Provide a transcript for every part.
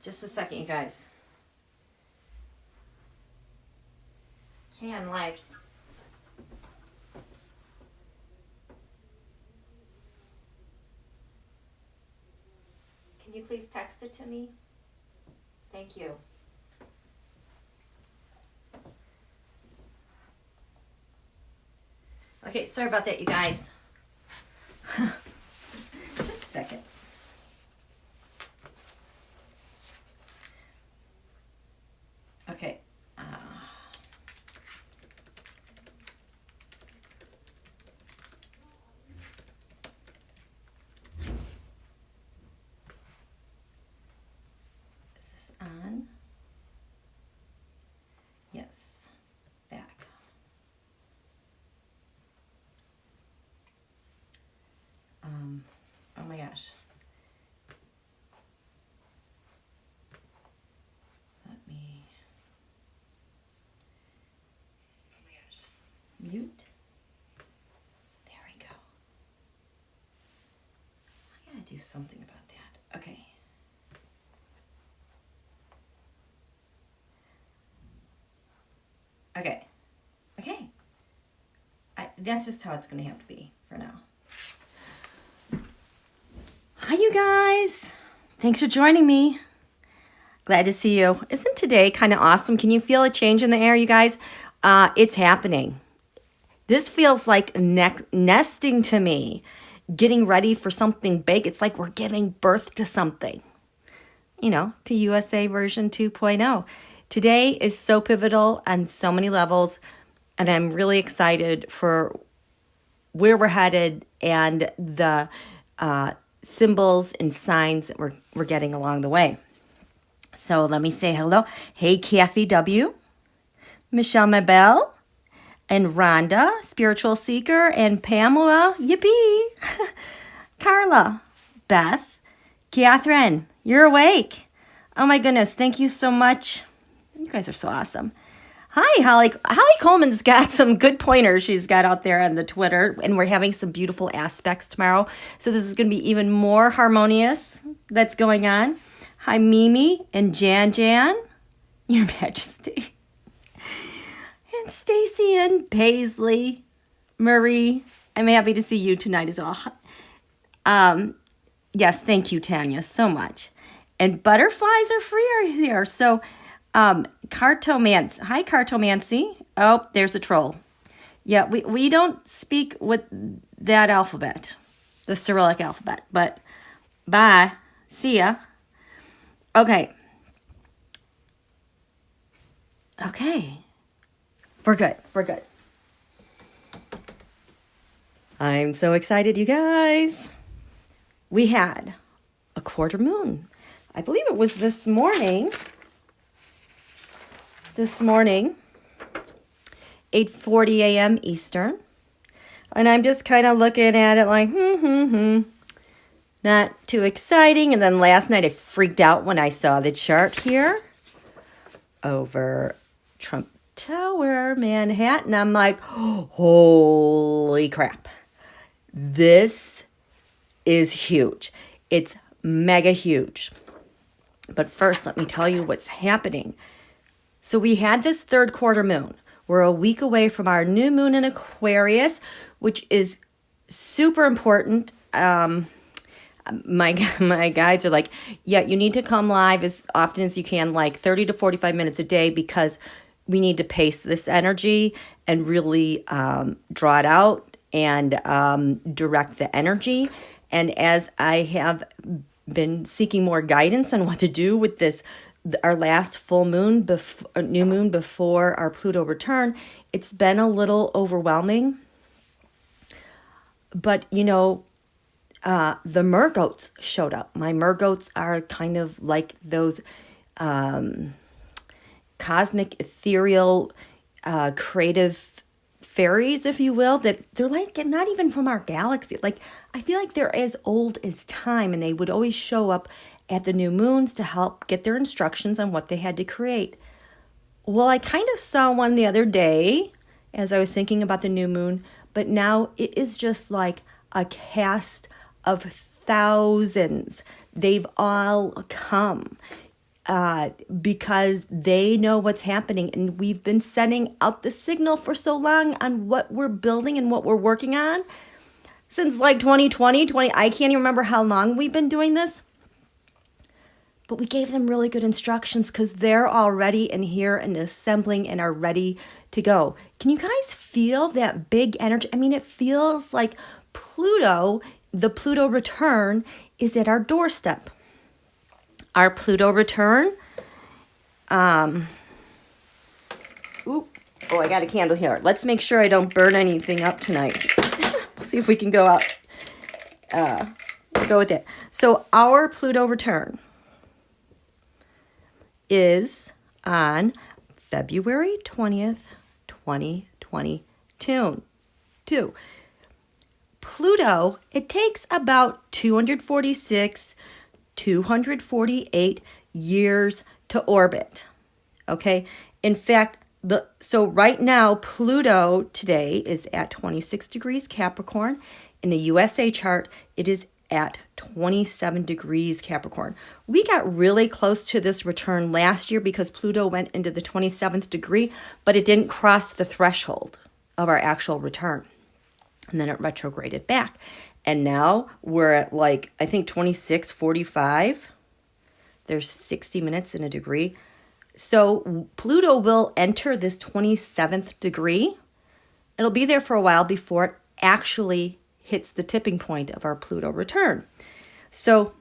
Just a second, you guys. Hey, I'm live. Can you please text it to me? Thank you. Okay, sorry about that, you guys. Just a second. Okay. Is this on? Yes. Back. Oh my gosh. Let me mute. There we go. I gotta do something about that. Okay. Okay. Okay. That's just how it's gonna have to be for now. Hi, you guys. Thanks for joining me. Glad to see you. Isn't today kind of awesome? Can you feel a change in the air, you guys? It's happening. This feels like nesting to me, getting ready for something big. It's like we're giving birth to something, you know, to USA version 2.0. Today is so pivotal on so many levels, and I'm really excited for where we're headed and the symbols and signs that we're getting along the way. So let me say hello. Hey, Kathy W., Michelle Mabel, and Rhonda, Spiritual Seeker, and Pamela, yippee, Carla, Beth, Catherine, you're awake. Oh my goodness, thank you so much. You guys are so awesome. Hi, Holly. Holly Coleman's got some good pointers she's got out there on the Twitter, and we're having some beautiful aspects tomorrow. So this is going to be even more harmonious that's going on. Hi, Mimi and Jan, Your Majesty. And Stacy and Paisley, Marie. I'm happy to see you tonight as well. Yes, thank you, Tanya, so much. And butterflies are free here. So Cartomancy. Hi, Cartomancy. Oh, there's a troll. Yeah, we don't speak with that alphabet, the Cyrillic alphabet. But bye. See ya. Okay. Okay. We're good. We're good. I'm so excited, you guys. We had a quarter moon. I believe it was this morning. 8:40 a.m. Eastern. And I'm just kind of looking at it like, not too exciting. And then last night I freaked out when I saw the chart here over TrumpTower, Manhattan. I'm like, holy crap. This is huge. It's mega huge. But first, let me tell you what's happening. So we had this third quarter moon. We're a week away from our new moon in Aquarius, which is super important. My guides are like, yeah, you need to come live as often as you can, like 30 to 45 minutes a day, because we need to pace this energy and really draw it out and direct the energy. And as I have been seeking more guidance on what to do with this, our last full moon, new moon before our Pluto return, it's been a little overwhelming. But, you know, the mergoats showed up. My mergoats are kind of like those cosmic, ethereal, creative fairies, if you will, that they're like not even from our galaxy. Like, I feel like they're as old as time, and they would always show up at the new moons to help get their instructions on what they had to create. Well, I kind of saw one the other day as I was thinking about the new moon, but now it is just like a cast of thousands They've all come because they know what's happening. And we've been sending out the signal for so long on what we're building and what we're working on since like 2020, I can't even remember how long we've been doing this. But we gave them really good instructions because they're already in here and assembling and are ready to go. Can you guys feel that big energy? I mean, it feels like Pluto, the Pluto return, is at our doorstep. Our Pluto return. Oh, I got a candle here. Let's make sure I don't burn anything up tonight. We'll see if we can go out. Go with it. So our Pluto return is on February 20th, 2022. Pluto, it takes about 248 years to orbit. Okay? In fact, so right now, Pluto today is at 26 degrees Capricorn. In the USA chart, it is at 27 degrees Capricorn. We got really close to this return last year because Pluto went into the 27th degree, but it didn't cross the threshold of our actual return. And then it retrograded back. And now we're at like, I think 26:45. There's 60 minutes in a degree. So Pluto will enter this 27th degree. It'll be there for a while before it actually hits the tipping point of our Pluto return. So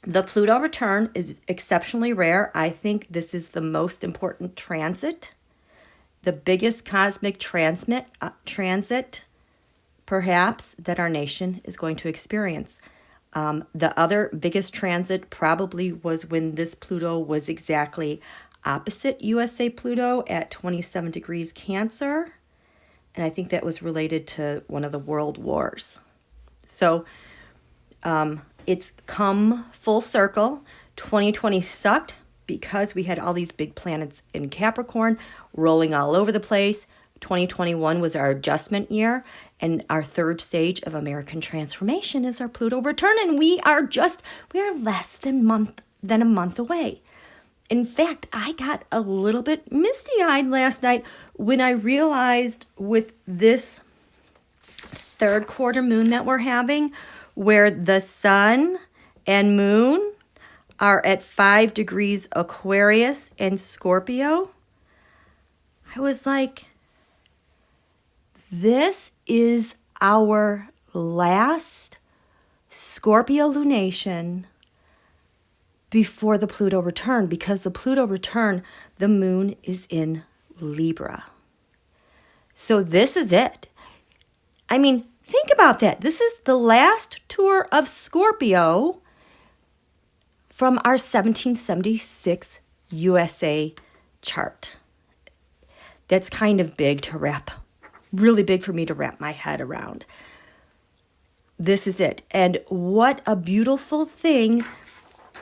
the Pluto return is exceptionally rare. I think this is the most important transit, the biggest cosmic transit, perhaps, that our nation is going to experience. The other biggest transit probably was when this Pluto was exactly opposite USA Pluto at 27 degrees Cancer. And I think that was related to one of the world wars. So it's come full circle. 2020 sucked because we had all these big planets in Capricorn rolling all over the place. 2021 was our adjustment year, and our third stage of American transformation is our Pluto return, and we are less than a month away. In fact, I got a little bit misty-eyed last night when I realized with this third quarter moon that we're having, where the sun and moon are at 5 degrees Aquarius and Scorpio, I was like, this is our last Scorpio lunation before the Pluto return, because the Pluto return, the moon is in Libra. So this is it. I mean, think about that. This is the last tour of Scorpio from our 1776 USA chart. That's kind of big to wrap, really big for me to wrap my head around. This is it. And what a beautiful thing.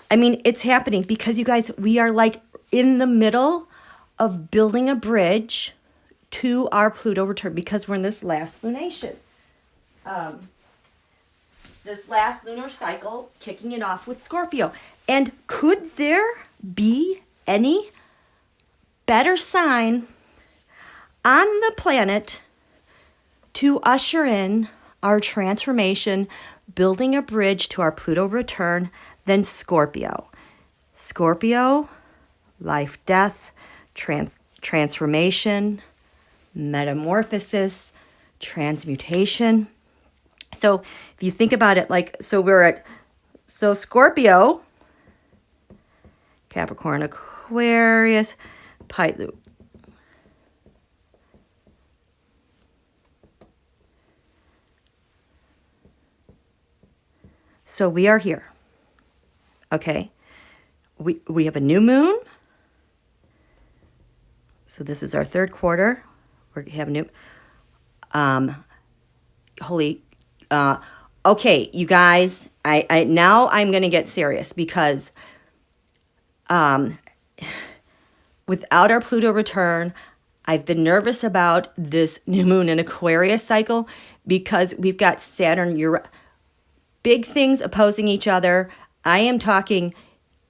I mean, it's happening because, you guys, we are like in the middle of building a bridge to our Pluto return because we're in this last lunation. This last lunar cycle, kicking it off with Scorpio. And could there be any better sign on the planet to usher in our transformation, building a bridge to our Pluto return, than Scorpio? Scorpio, life, death, transformation, metamorphosis, transmutation. So if you think about it, like, so Scorpio, Capricorn, Aquarius, Pisces. So we are here. Okay. We have a new moon. So this is our third quarter. We have a new okay, you guys, I now I'm going to get serious because without our Pluto return, I've been nervous about this new moon in Aquarius cycle because we've got Saturn, big things opposing each other. I am talking,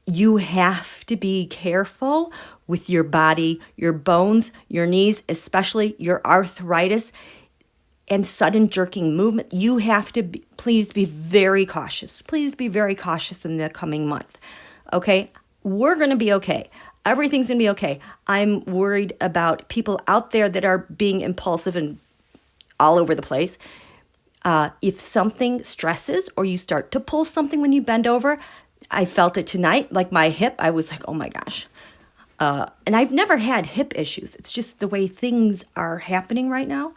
you have to be careful with your body, your bones, your knees, especially your arthritis and sudden jerking movement. You have to please be very cautious. Please be very cautious in the coming month. Okay? We're going to be okay. Everything's going to be okay. I'm worried about people out there that are being impulsive and all over the place. If something stresses or you start to pull something when you bend over, I felt it tonight, like my hip. I was like, oh my gosh. And I've never had hip issues. It's just the way things are happening right now.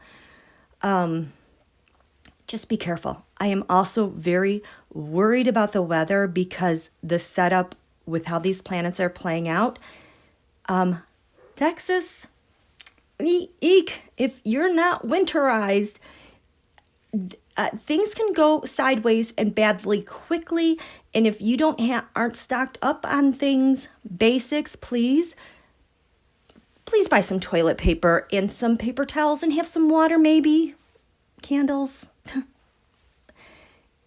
Just be careful. I am also very worried about the weather because the setup with how these planets are playing out. Texas, eek, if you're not winterized, things can go sideways and badly quickly. And if you aren't stocked up on things, basics, please buy some toilet paper and some paper towels and have some water, maybe candles.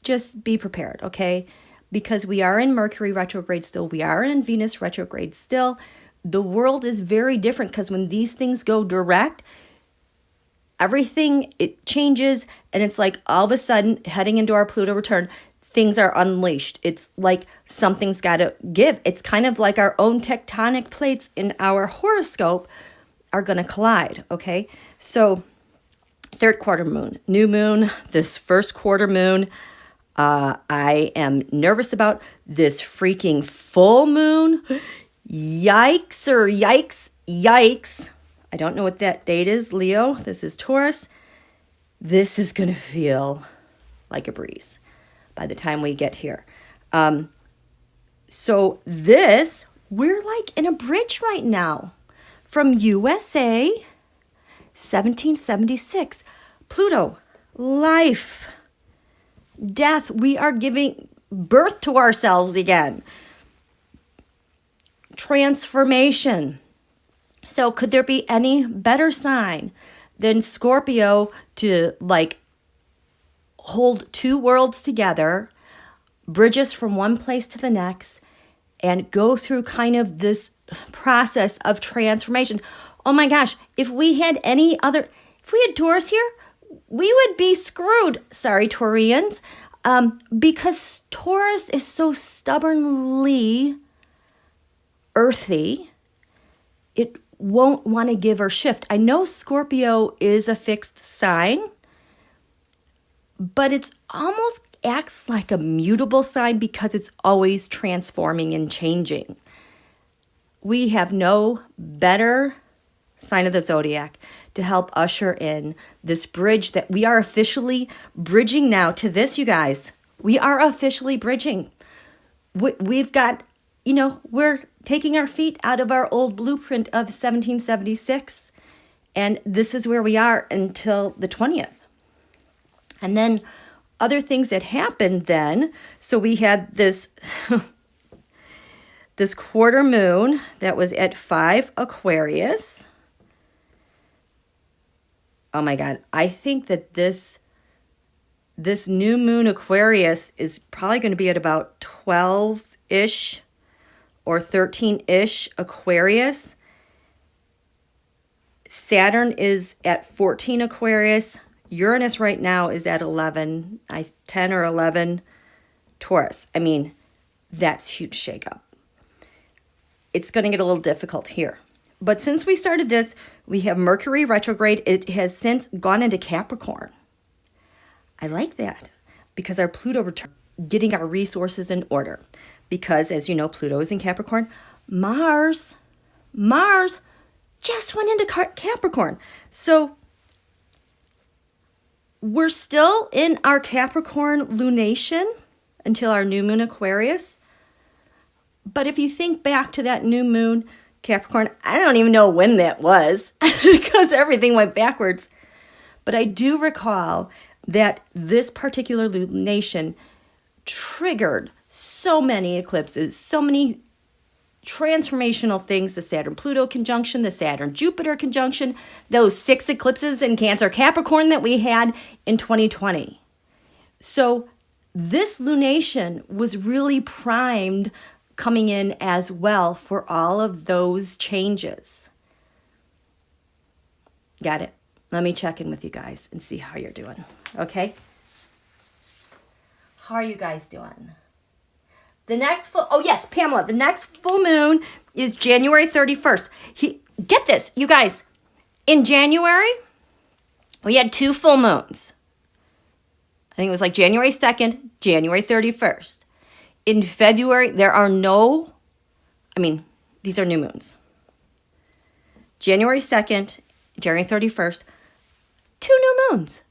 Just be prepared, okay? Because we are in Mercury retrograde still. We are in Venus retrograde still. The world is very different because when these things go direct, everything, it changes, and it's like all of a sudden heading into our Pluto return, things are unleashed. It's like something's got to give. It's kind of like our own tectonic plates in our horoscope are going to collide, okay? So third quarter moon, new moon, this first quarter moon, I am nervous about this freaking full moon. Yikes or yikes. I don't know what that date is, Leo. This is Taurus. This is going to feel like a breeze by the time we get here. So we're like in a bridge right now from USA 1776. Pluto, life, death. We are giving birth to ourselves again. Transformation. So could there be any better sign than Scorpio to like hold two worlds together, bridge us from one place to the next, and go through kind of this process of transformation? Oh my gosh, if we had Taurus here, we would be screwed. Sorry, Taurians. Because Taurus is so stubbornly earthy, it won't want to give or shift. I know Scorpio is a fixed sign, but it's almost acts like a mutable sign because it's always transforming and changing. We have no better sign of the zodiac to help usher in this bridge that we are officially bridging now to this, you guys. We are officially bridging. We've got, we're taking our feet out of our old blueprint of 1776, and this is where we are until the 20th. And then other things that happened then, so we had this this quarter moon that was at 5 Aquarius. Oh my God, I think that this new moon Aquarius is probably going to be at about 12-ish or 13-ish Aquarius. Saturn is at 14 Aquarius. Uranus right now is at 10 or 11 Taurus. I mean, that's huge shakeup. It's going to get a little difficult here. But since we started this, we have Mercury retrograde. It has since gone into Capricorn. I like that because our Pluto return, getting our resources in order. Because as you know, Pluto is in Capricorn. Mars just went into Capricorn. So we're still in our Capricorn lunation until our new moon Aquarius. But if you think back to that new moon Capricorn, I don't even know when that was because everything went backwards. But I do recall that this particular lunation triggered so many eclipses, so many transformational things, the Saturn-Pluto conjunction, the Saturn-Jupiter conjunction, those 6 eclipses in Cancer Capricorn that we had in 2020. So this lunation was really primed coming in as well for all of those changes. Got it? Let me check in with you guys and see how you're doing. Okay? How are you guys doing? The next oh yes, Pamela, the next full moon is January 31st. Get this, you guys. In January, we had 2 full moons. I think it was like January 2nd, January 31st. In February, there are no, these are new moons. January 2nd, January 31st, 2 new moons.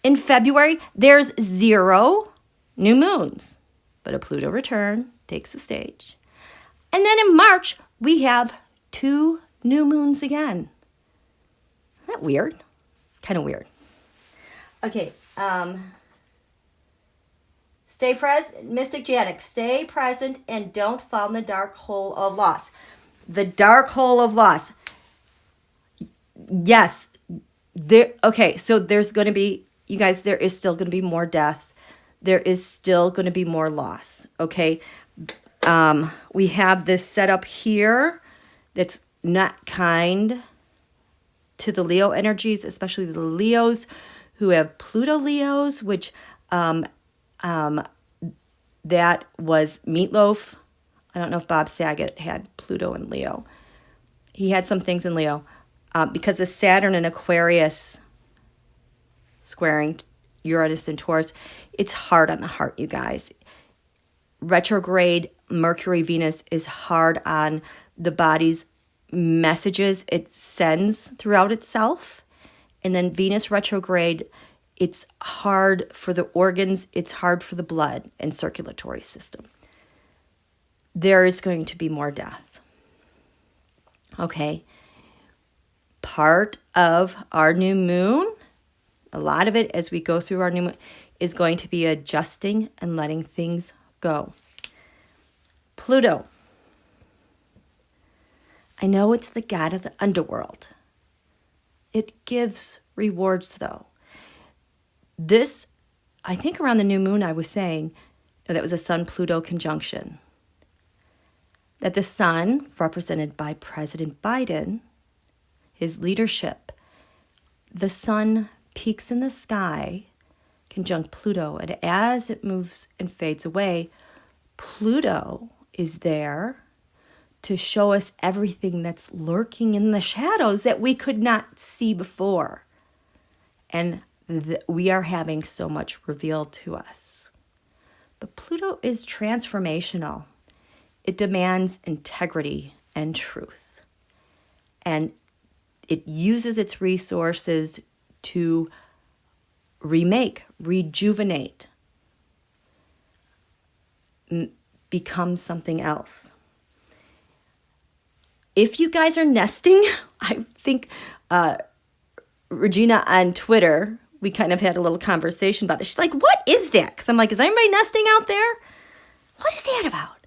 In February, there's 0 new moons, but a Pluto return takes the stage. And then in March, we have 2 new moons again. Isn't that weird? Kind of weird. Okay, stay present, Mystic Janet, stay present and don't fall in the dark hole of loss. The dark hole of loss. Yes. Okay, so there's going to be, you guys, there is still going to be more death. There is still going to be more loss, okay? We have this setup here that's not kind to the Leo energies, especially the Leos who have Pluto Leos, which that was Meatloaf. I don't know if Bob Saget had Pluto and Leo. He had some things in Leo because of Saturn and Aquarius squaring Uranus and Taurus. It's hard on the heart, you guys. Retrograde Mercury Venus is hard on the body's messages it sends throughout itself. And then Venus retrograde, it's hard for the organs, it's hard for the blood and circulatory system. There is going to be more death. Okay. Part of our new moon, a lot of it as we go through our new moon, is going to be adjusting and letting things go. Pluto. I know it's the god of the underworld. It gives rewards, though. This, I think around the new moon, I was saying, that was a Sun-Pluto conjunction. That the sun, represented by President Biden, his leadership, the sun peaks in the sky, conjunct Pluto, and as it moves and fades away, Pluto is there to show us everything that's lurking in the shadows that we could not see before. And we are having so much revealed to us. But Pluto is transformational. It demands integrity and truth. And it uses its resources to remake, rejuvenate, become something else. If you guys are nesting, I think Regina on Twitter, we kind of had a little conversation about this. She's like, what is that? Because I'm like, is anybody nesting out there? What is that about?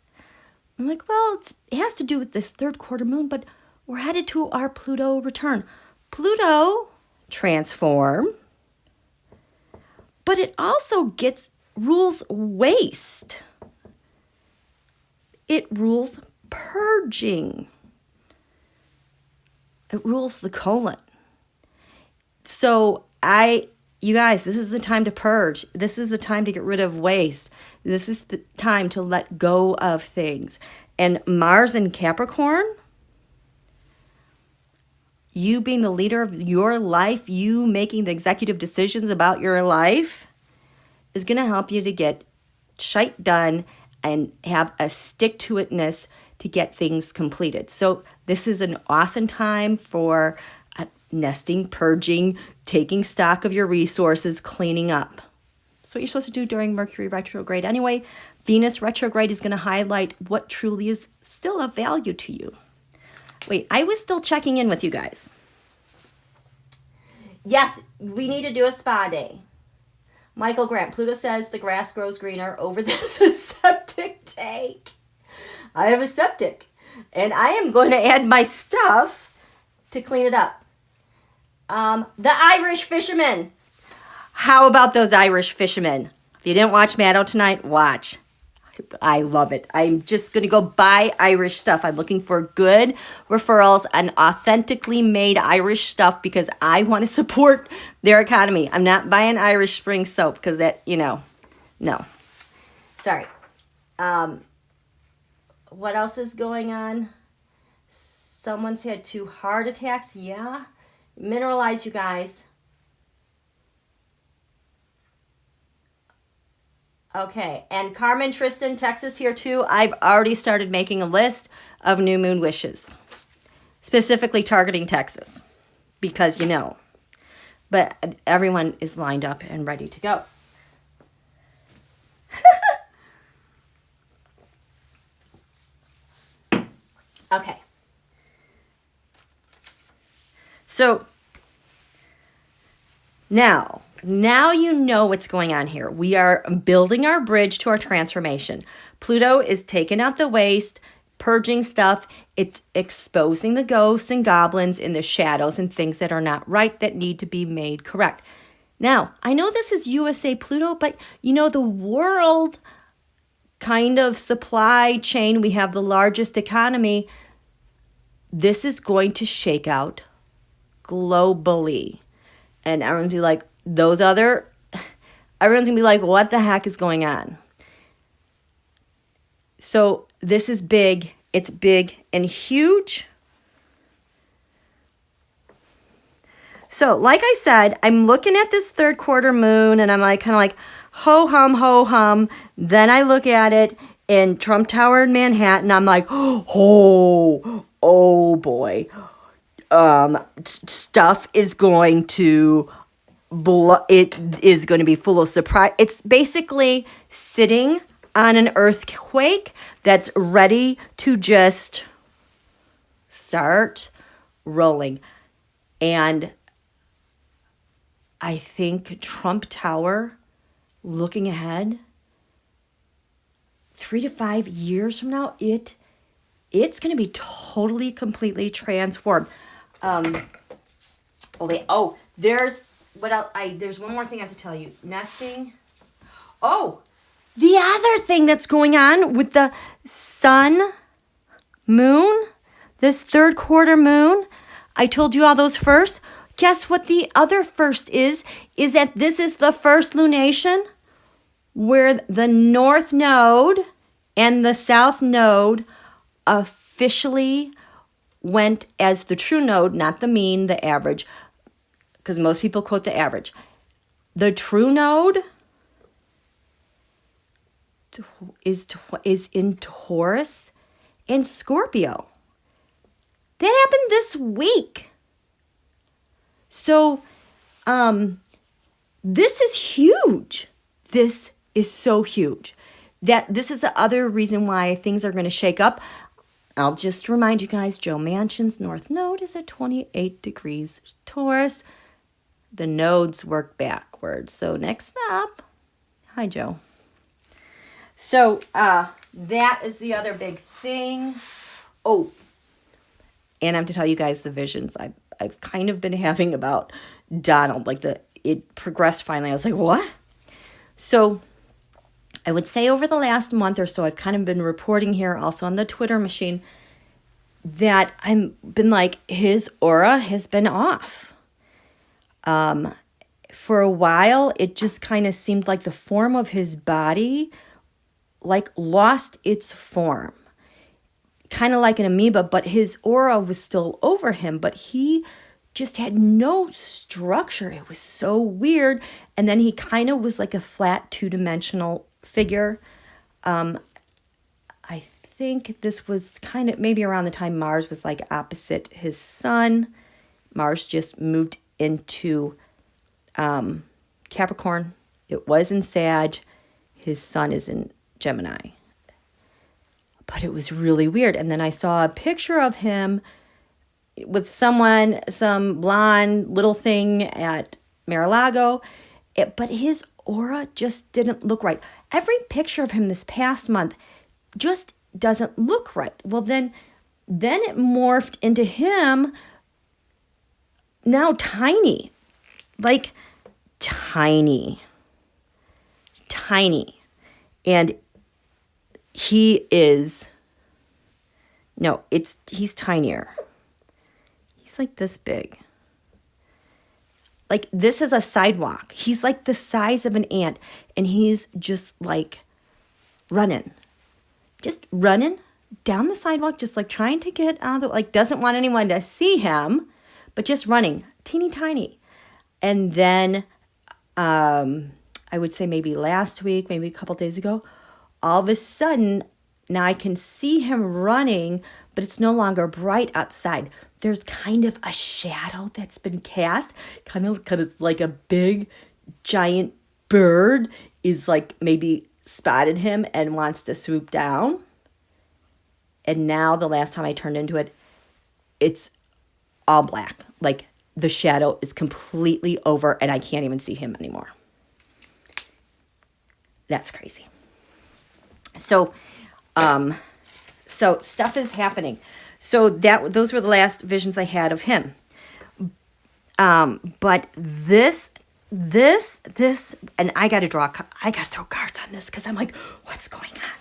I'm like, well, it has to do with this 3rd quarter moon, but we're headed to our Pluto return. Pluto transform, but it also rules waste. It rules purging. It rules the colon. So you guys, this is the time to purge. This is the time to get rid of waste. This is the time to let go of things. And Mars in Capricorn, you being the leader of your life, you making the executive decisions about your life, is going to help you to get shite done and have a stick-to-itness to get things completed. So this is an awesome time for nesting, purging, taking stock of your resources, cleaning up. That's what you're supposed to do during Mercury retrograde. Anyway, Venus retrograde is going to highlight what truly is still of value to you. Wait, I was still checking in with you guys. Yes, we need to do a spa day. Michael Grant, Pluto says the grass grows greener over the septic tank. I have a septic, and I am going to add my stuff to clean it up. The Irish fishermen. How about those Irish fishermen? If you didn't watch Maddo tonight, watch. I love it. I'm just going to go buy Irish stuff. I'm looking for good referrals and authentically made Irish stuff because I want to support their economy. I'm not buying Irish Spring soap because that, no. Sorry. What else is going on? Someone's had 2 heart attacks. Yeah. Mineralize, you guys. Okay, and Carmen, Tristan, Texas here too. I've already started making a list of new moon wishes, specifically targeting Texas, because but everyone is lined up and ready to go. Okay. So now you know what's going on here. We are building our bridge to our transformation. Pluto is taking out the waste, purging stuff. It's exposing the ghosts and goblins in the shadows and things that are not right that need to be made correct. Now, I know this is USA Pluto, but the world kind of supply chain, we have the largest economy. This is going to shake out globally. And everyone's be like, everyone's gonna be like, what the heck is going on? So this is big. It's big and huge. So like I said, I'm looking at this 3rd quarter moon and I'm kind of like, ho hum. Then I look at it in TrumpTower in Manhattan. I'm like, oh boy. Stuff is going to it is going to be full of surprise. It's basically sitting on an earthquake that's ready to just start rolling. And I think TrumpTower, looking ahead, 3 to 5 years from now, it's going to be totally, completely transformed. There's one more thing I have to tell you. Nesting. Oh, the other thing that's going on with the sun, moon, this 3rd quarter moon. I told you all those first. Guess what the other first is that this is the first lunation where the north node and the south node officially went as the true node, not the mean, the average, because most people quote the average. The true node is in Taurus and Scorpio. That happened this week. So, this is huge. This is so huge. That this is the other reason why things are going to shake up. I'll just remind you guys, Joe Manchin's north node is at 28 degrees Taurus. The nodes work backwards. So next up, hi, Joe. So that is the other big thing. Oh, and I have to tell you guys the visions I've kind of been having about Donald. It progressed finally. I was like, what? So I would say over the last month or so, I've kind of been reporting here also on the Twitter machine that I've been like, his aura has been off. For a while, it just kind of seemed like the form of his body, lost its form. Kind of like an amoeba, but his aura was still over him, but he just had no structure. It was so weird. And then he kind of was like a flat 2-dimensional figure. I think this was kind of maybe around the time Mars was opposite his sun. Mars just moved into Capricorn. It was in Sag. His sun is in Gemini. But it was really weird. And then I saw a picture of him with some blonde little thing at Mar-a-Lago. But his aura just didn't look right. Every picture of him this past month just doesn't look right. Well, then it morphed into him now tiny. tiny. And he's tinier. He's like this big. Like, this is a sidewalk. He's like the size of an ant, and he's just like running down the sidewalk, just like trying to get out of the, like, doesn't want anyone to see him, but just running, teeny tiny. And then I would say maybe last week, maybe a couple days ago, all of a sudden, now I can see him running, but it's no longer bright outside. There's kind of a shadow that's been cast, kind of like a big, giant bird is like maybe spotted him and wants to swoop down. And now the last time I turned into it, it's all black. Like, the shadow is completely over and I can't even see him anymore. That's crazy. So stuff is happening. So those were the last visions I had of him. But this, and I got to throw cards on this because I'm like, what's going on?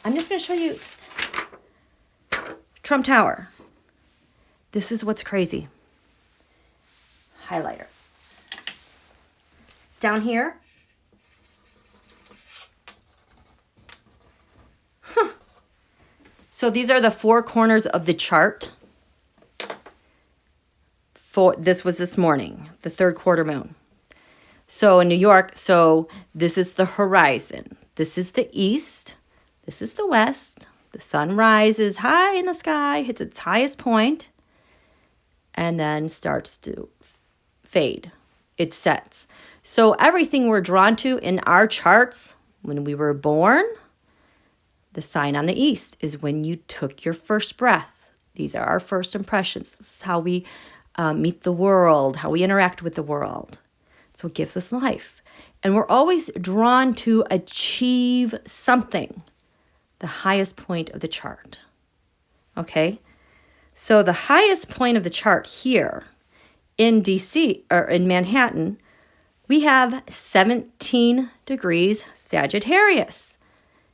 I'm just going to show you TrumpTower. This is what's crazy. Highlighter. Down here. So these are the four corners of the chart. This was this morning, the third quarter moon. So in New York, this is the horizon. This is the east. This is the west. The sun rises high in the sky, hits its highest point, and then starts to fade. It sets. So everything we're drawn to in our charts when we were born, the sign on the east is when you took your first breath. These are our first impressions. This is how we meet the world, how we interact with the world. So it gives us life. And we're always drawn to achieve something, the highest point of the chart. Okay? So the highest point of the chart here in DC, or in Manhattan, we have 17 degrees Sagittarius.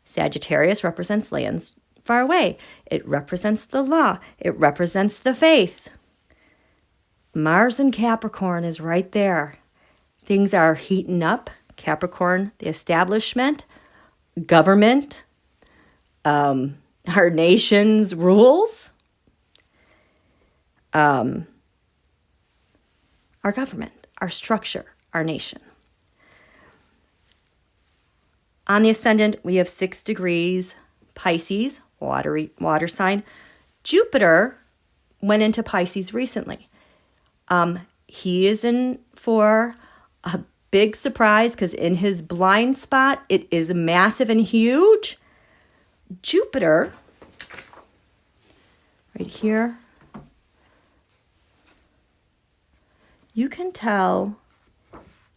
Sagittarius represents lands far away. It represents the law. It represents the faith. Mars in Capricorn is right there. Things are heating up. Capricorn, the establishment, government, our nation's rules, our government, our structure, our nation. On the ascendant, we have 6 degrees Pisces, water sign. Jupiter went into Pisces recently. He is in for a big surprise because in his blind spot, it is massive and huge. Jupiter, right here, you can tell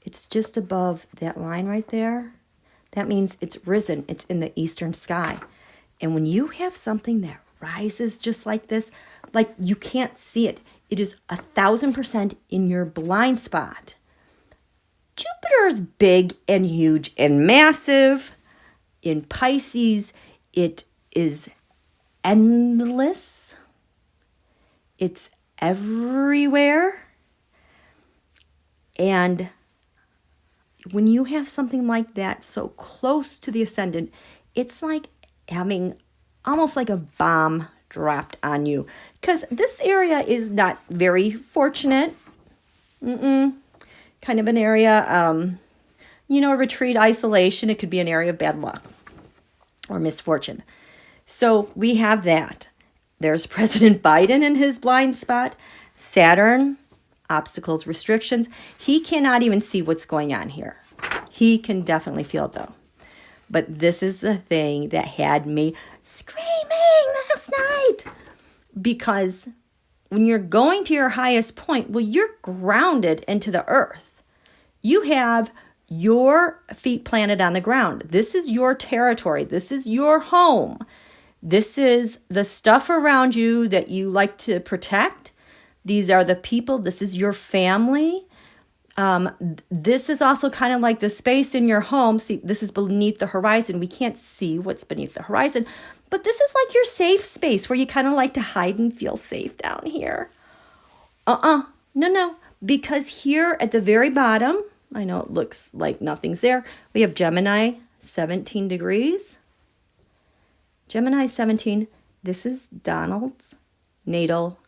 it's just above that line right there. That means it's risen. It's in the eastern sky. And when you have something that rises just like this, like you can't see it, it is 1,000% in your blind spot. Jupiter is big and huge and massive. In Pisces, it is endless. It's everywhere. And when you have something like that so close to the ascendant, it's like having almost like a bomb dropped on you. Because this area is not very fortunate. Kind of an area, retreat, isolation. It could be an area of bad luck or misfortune. So we have that. There's President Biden in his blind spot. Saturn, obstacles, restrictions. He cannot even see what's going on here. He can definitely feel it though. But this is the thing that had me screaming last night. Because when you're going to your highest point, well, you're grounded into the earth. You have your feet planted on the ground. This is your territory. This is your home. This is the stuff around you that you like to protect. These are the people. This is your family. This is also kind of like the space in your home. See, this is beneath the horizon. We can't see what's beneath the horizon, but this is like your safe space where you kind of like to hide and feel safe down here. No, because here at the very bottom, I know it looks like nothing's there. We have Gemini, 17 degrees. Gemini 17, this is Donald's natal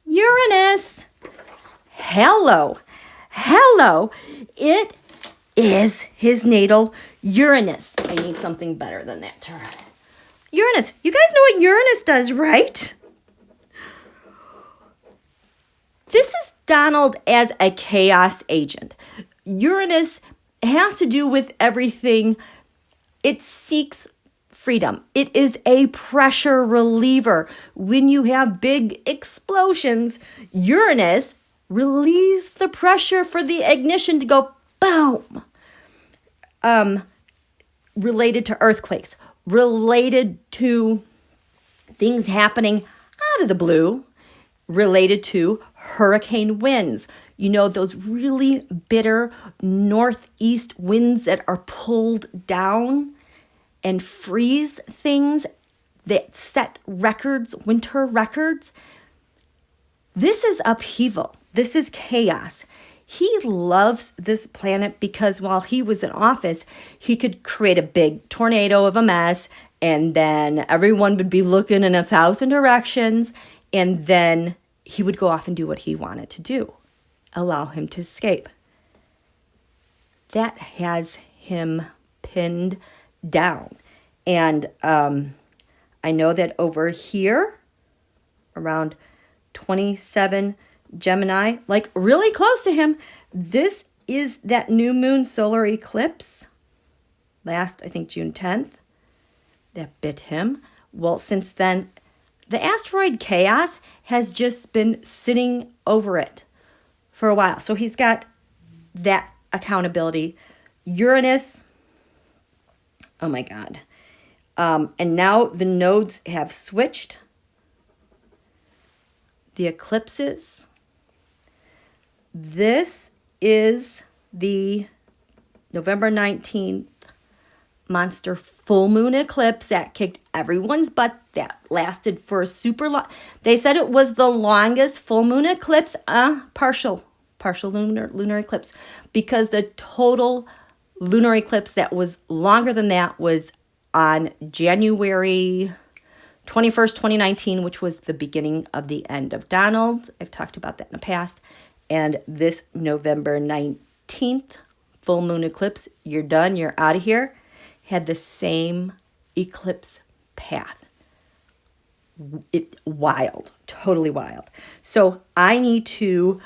Uranus. Hello. It is his natal Uranus. I need something better than that. Uranus. You guys know what Uranus does, right? This is Donald as a chaos agent. Uranus has to do with everything. It seeks freedom. It is a pressure reliever. When you have big explosions, Uranus relieves the pressure for the ignition to go boom. Related to earthquakes, related to things happening out of the blue, related to hurricane winds. You know, those really bitter northeast winds that are pulled down and freeze things that set records, winter records. This is upheaval. This is chaos. He loves this planet because while he was in office, he could create a big tornado of a mess, and then everyone would be looking in 1,000 directions, and then he would go off and do what he wanted to do, allow him to escape. That has him pinned down. And I know that over here, around 27 Gemini, like really close to him, this is that new moon solar eclipse last, I think, June 10th. That bit him. Well, since then, the asteroid chaos has just been sitting over it for a while. So he's got that accountability. Uranus, oh my God. And now the nodes have switched. The eclipses. This is the November 19th monster full moon eclipse that kicked everyone's butt. That lasted for a super long. They said it was the longest full moon eclipse, partial lunar eclipse, because the total lunar eclipse that was longer than that was on January 21st, 2019, which was the beginning of the end of Donald. I've talked about that in the past. And this November 19th full moon eclipse, you're done, you're out of here, had the same eclipse path. Wild, totally wild. So I need to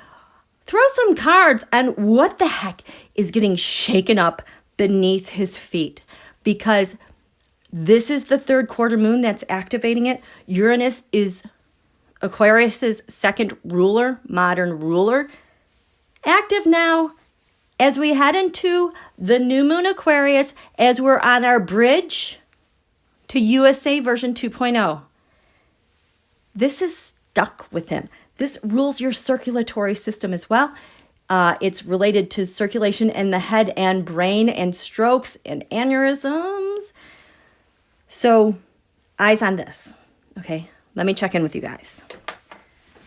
throw some cards on what the heck is getting shaken up beneath his feet, because this is the third quarter moon that's activating it. Uranus is Aquarius's second ruler, modern ruler, active now as we head into the new moon Aquarius, as we're on our bridge to USA version 2.0. This is stuck with him. This rules your circulatory system as well. It's related to circulation in the head and brain and strokes and aneurysms. So eyes on this. Okay, let me check in with you guys.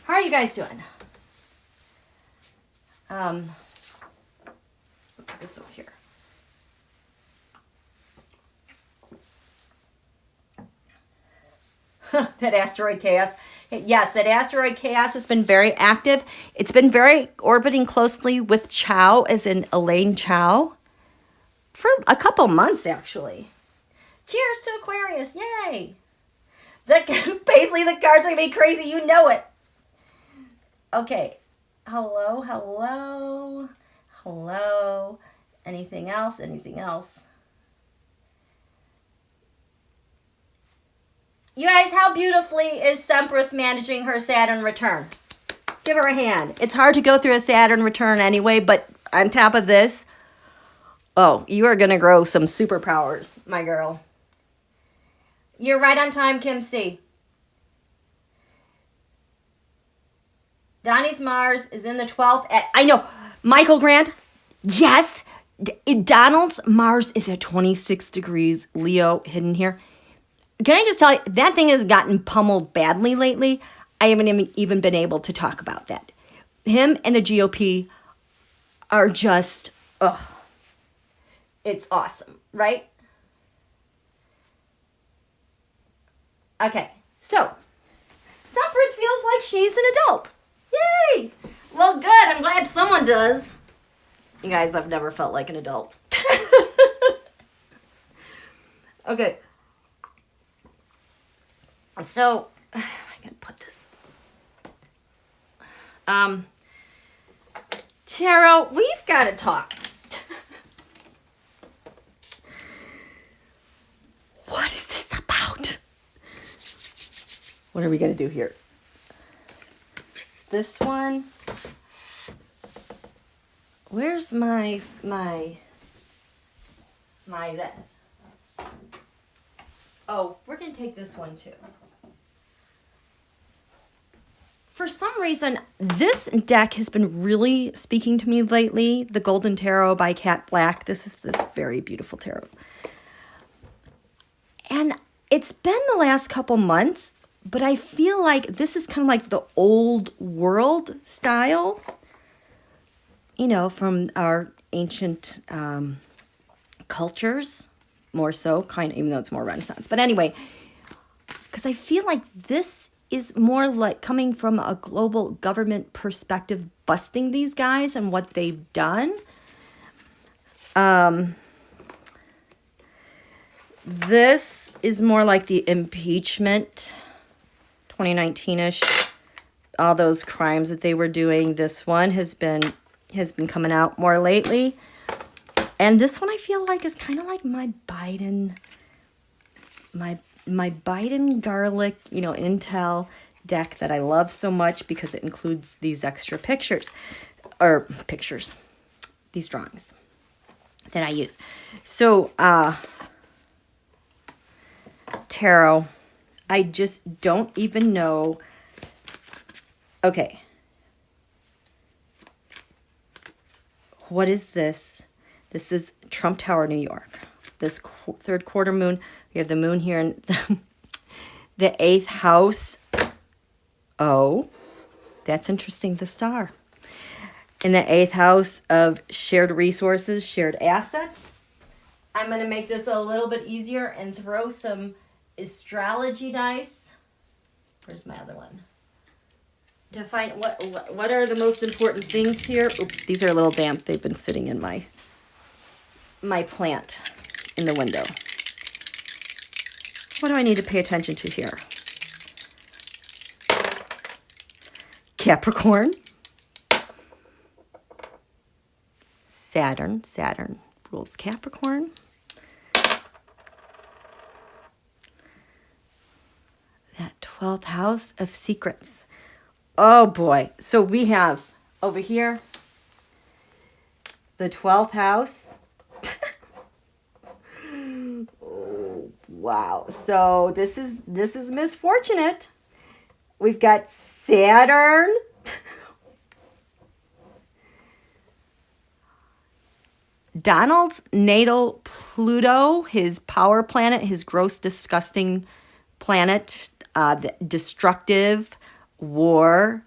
How are you guys doing? Put this over here. That asteroid chaos. Yes, that asteroid chaos has been very active. It's been very orbiting closely with Chow, as in Elaine Chow, for a couple months, actually. Cheers to Aquarius. Yay. Basically, the cards are going to be crazy. You know it. Okay. Hello. Anything else? You guys, how beautifully is Semprus managing her Saturn return? Give her a hand. It's hard to go through a Saturn return anyway, but on top of this, oh, you are going to grow some superpowers, my girl. You're right on time, Kim C. Donnie's Mars is in the 12th. I know. Michael Grant, yes. Donald's Mars is at 26 degrees Leo hidden here. Can I just tell you, that thing has gotten pummeled badly lately. I haven't even been able to talk about that. Him and the GOP are just, ugh. It's awesome, right? Okay, so Empress feels like she's an adult. Yay! Well, good. I'm glad someone does. You guys, I've never felt like an adult. Okay. So, I gotta put this. Tarot, we've got to talk. What is this about? What are we gonna do here? This one. Where's my this? Oh, we're gonna take this one too. For some reason, this deck has been really speaking to me lately. The Golden Tarot by Cat Black. This is this very beautiful tarot. And it's been the last couple months, but I feel like this is kind of like the old world style, you know, from our ancient cultures, more so, kind of, even though it's more Renaissance. But anyway, because I feel like this is more like coming from a global government perspective, busting these guys and what they've done. This is more like the impeachment, 2019-ish, all those crimes that they were doing. This one has been coming out more lately. And this one I feel like is kind of like my Biden garlic, you know, intel deck that I love so much because it includes these extra these drawings that I use. So, tarot, I just don't even know. Okay. What is this? This is TrumpTower, New York. This third quarter moon. We have the moon here in the 8th house. Oh, that's interesting. The star. In the 8th house of shared resources, shared assets. I'm going to make this a little bit easier and throw some astrology dice. Where's my other one? To find what are the most important things here. Oops, these are a little damp. They've been sitting in my plant in the window. What do I need to pay attention to here? Capricorn. Saturn rules Capricorn. That 12th house of secrets. Oh boy. So we have over here the 12th house. Oh, wow. So this is misfortunate. We've got Saturn. Donald's natal Pluto, his power planet, his gross, disgusting planet, destructive, war,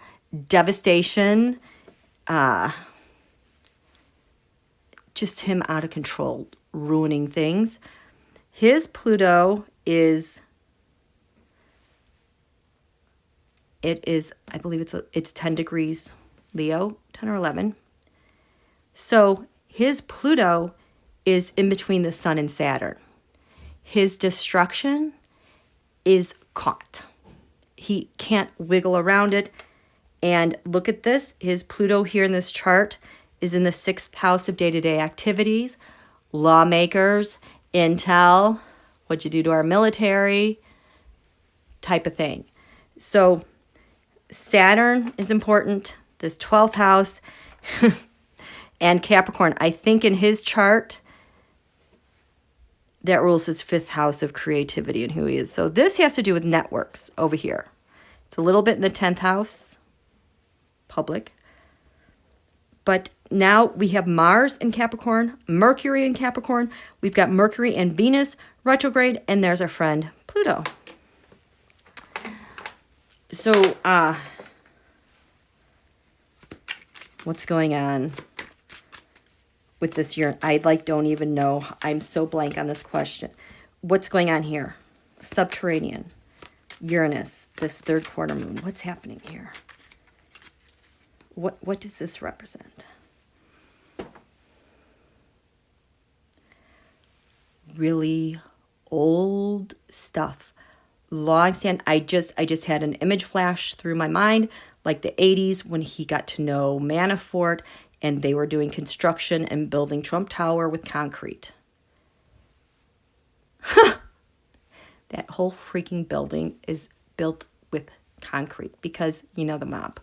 devastation, just him out of control, ruining things. His Pluto is, I believe it's 10 degrees Leo, 10 or 11. So his Pluto is in between the Sun and Saturn. His destruction is caught. He can't wiggle around it. And look at this. His Pluto here in this chart is in the 6th house of day-to-day activities, lawmakers, intel, what'd you do to our military, type of thing. So Saturn is important, this 12th house, and Capricorn. I think in his chart, that rules his 5th house of creativity and who he is. So this has to do with networks over here. It's a little bit in the 10th house, public. But now we have Mars in Capricorn, Mercury in Capricorn. We've got Mercury and Venus retrograde, and there's our friend Pluto. So, what's going on with this year? I don't even know. I'm so blank on this question. What's going on here? Subterranean, Uranus, this third quarter moon. What's happening here? What does this represent? Really old stuff. Long stand. I just had an image flash through my mind, like the 80s when he got to know Manafort and they were doing construction and building Trump Tower with concrete. That whole freaking building is built with concrete because, you know, the mob.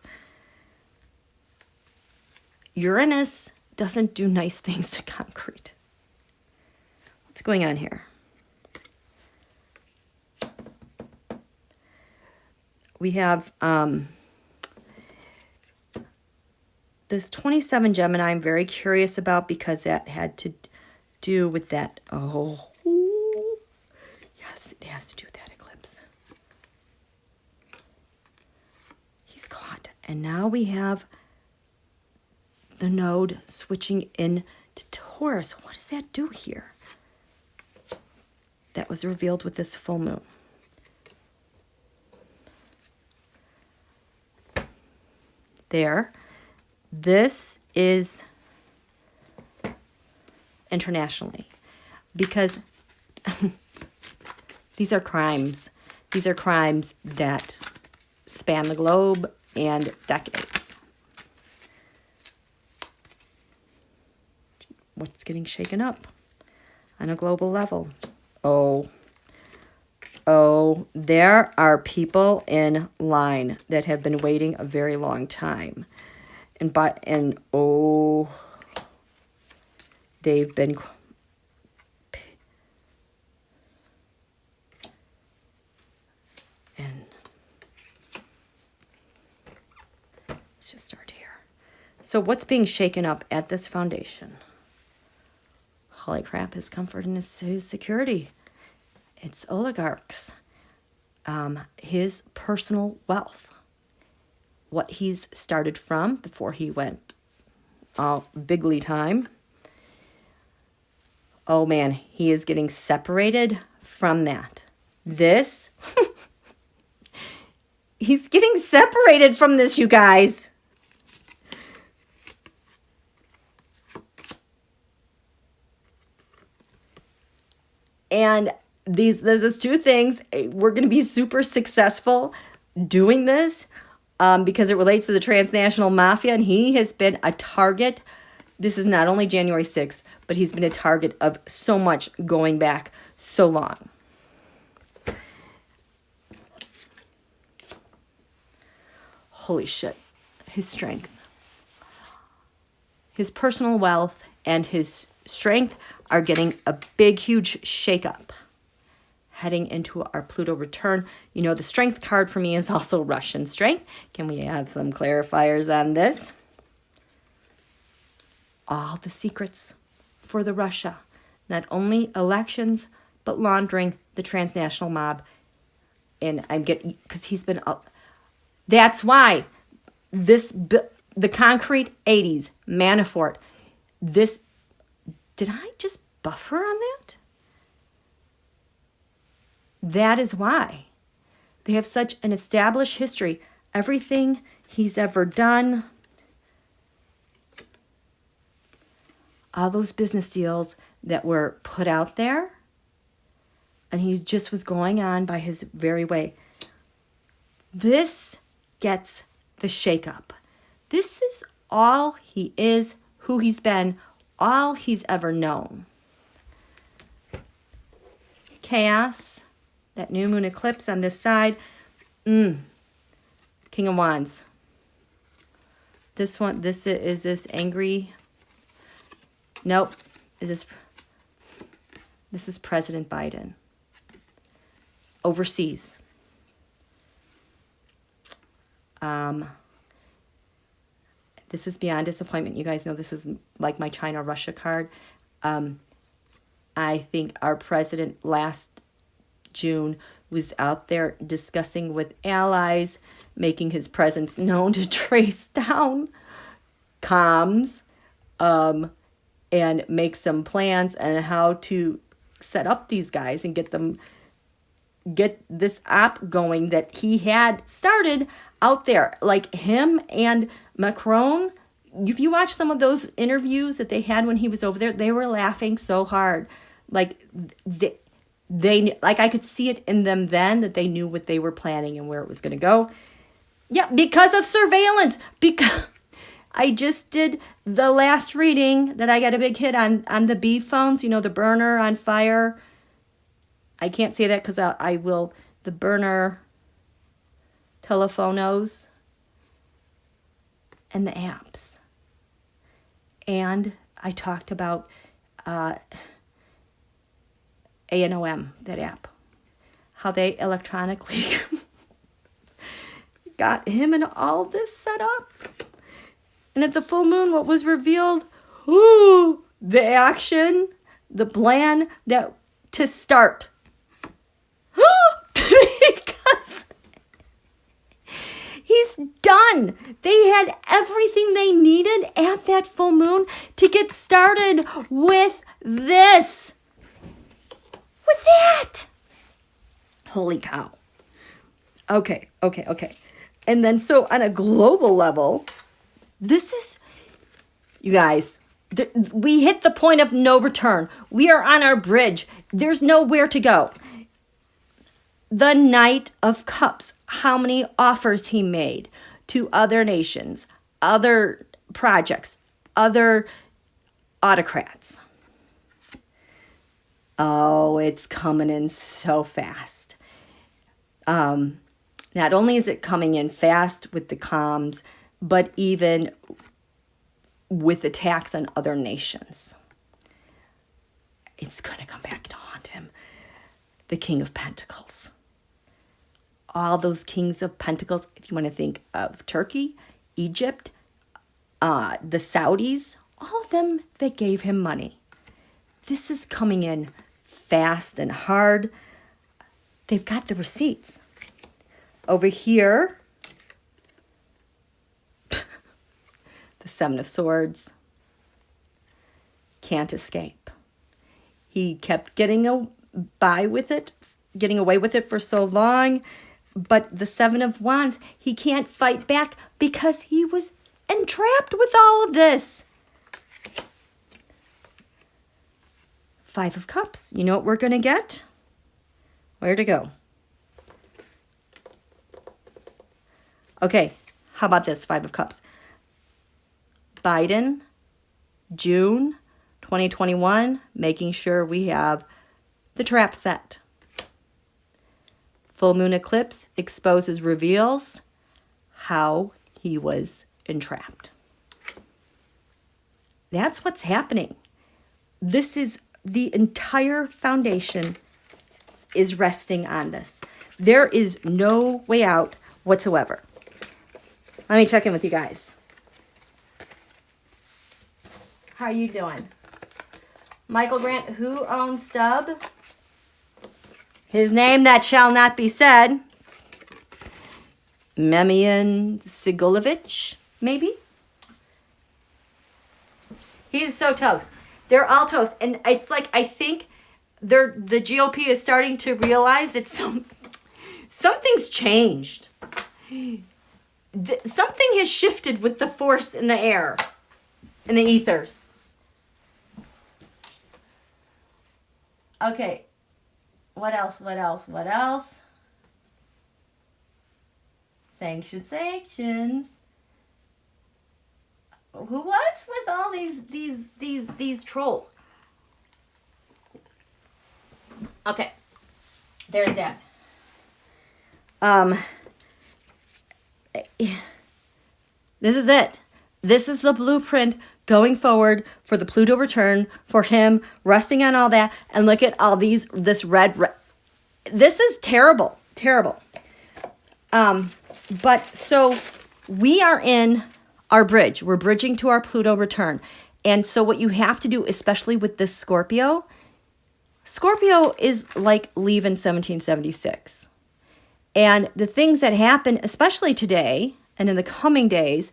Uranus doesn't do nice things to concrete. What's going on here? We have this 27 Gemini I'm very curious about because that had to do with that. Oh, yes, it has to do with that eclipse. He's caught. And now we have the node switching in to Taurus. What does that do here? That was revealed with this full moon. There. This is internationally because these are crimes. These are crimes that span the globe and decades. What's getting shaken up on a global level? Oh, there are people in line that have been waiting a very long time. And they've been and let's just start here. So what's being shaken up at this foundation? Holy crap, his comfort and his security. It's oligarchs. His personal wealth. What he's started from before he went all bigly time. Oh man, he is getting separated from that. This, he's getting separated from this, you guys. And there's two things. We're going to be super successful doing this because it relates to the transnational mafia, and he has been a target. This is not only January 6th, but he's been a target of so much going back so long. Holy shit. His strength. His personal wealth and his strength are getting a big, huge shakeup. Heading into our Pluto return. You know, the strength card for me is also Russian strength. Can we have some clarifiers on this? All the secrets for the Russia. Not only elections, but laundering the transnational mob. And I'm getting, because he's been, that's why the concrete 80s, Manafort, this, did I just buffer on that? That is why. They have such an established history. Everything he's ever done, all those business deals that were put out there, and he just was going on by his very way. This gets the shakeup. This is all he is, who he's been, all he's ever known. Chaos. That new moon eclipse on this side. King of Wands. This one, is this angry? Nope. This is President Biden. Overseas. This is beyond disappointment. You guys know this is like my China-Russia card. I think our president last June was out there discussing with allies, making his presence known to trace down comms and make some plans on how to set up these guys and get this op going that he had started out there. Like him and Macron, if you watch some of those interviews that they had when he was over there, they were laughing so hard. Like they like I could see it in them then that they knew what they were planning and where it was going to go. Yeah, because of surveillance. Because I just did the last reading that I got a big hit on the B phones, you know, the burner on fire. I can't say that because I will, the burner telephonos and the apps. And I talked about ANOM, that app, how they electronically got him and all this set up. And at the full moon, what was revealed? Ooh, the action, the plan that to start. Because he's done. They had everything they needed at that full moon to get started with this. With that. Holy cow. Okay. And then so on a global level, this is, you guys, we hit the point of no return. We are on our bridge. There's nowhere to go. The Knight of Cups, how many offers he made to other nations, other projects, other autocrats. Oh, it's coming in so fast. Not only is it coming in fast with the comms, but even with attacks on other nations. It's going to come back to haunt him. The King of Pentacles. All those Kings of Pentacles, if you want to think of Turkey, Egypt, the Saudis, all of them that gave him money. This is coming in fast and hard. They've got the receipts. Over here, the Seven of Swords. Can't escape. He kept getting away with it for so long. But the Seven of Wands, he can't fight back because he was entrapped with all of this. Five of Cups. You know what we're going to get? Where to go? Okay, how about this? Five of Cups. Biden, June 2021, making sure we have the trap set. Full moon eclipse exposes, reveals how he was entrapped. That's what's happening. This is the entire foundation is resting on this. There is no way out whatsoever. Let me check in with you guys. How are you doing? Michael Grant, who owns Stub? His name that shall not be said. Memian Sigolovich, maybe? He's so toast. They're all toast. And it's like, I think the GOP is starting to realize that something's changed. Something has shifted with the force in the air, in the ethers. Okay. What else? Sanctions. What's with all these trolls? Okay. There's that. This is it. This is the blueprint going forward for the Pluto return, for him resting on all that. And look at all this red. This is terrible. But so we are in our bridge. We're bridging to our Pluto return. And so what you have to do, especially with this Scorpio is like leaving 1776. And the things that happen, especially today and in the coming days,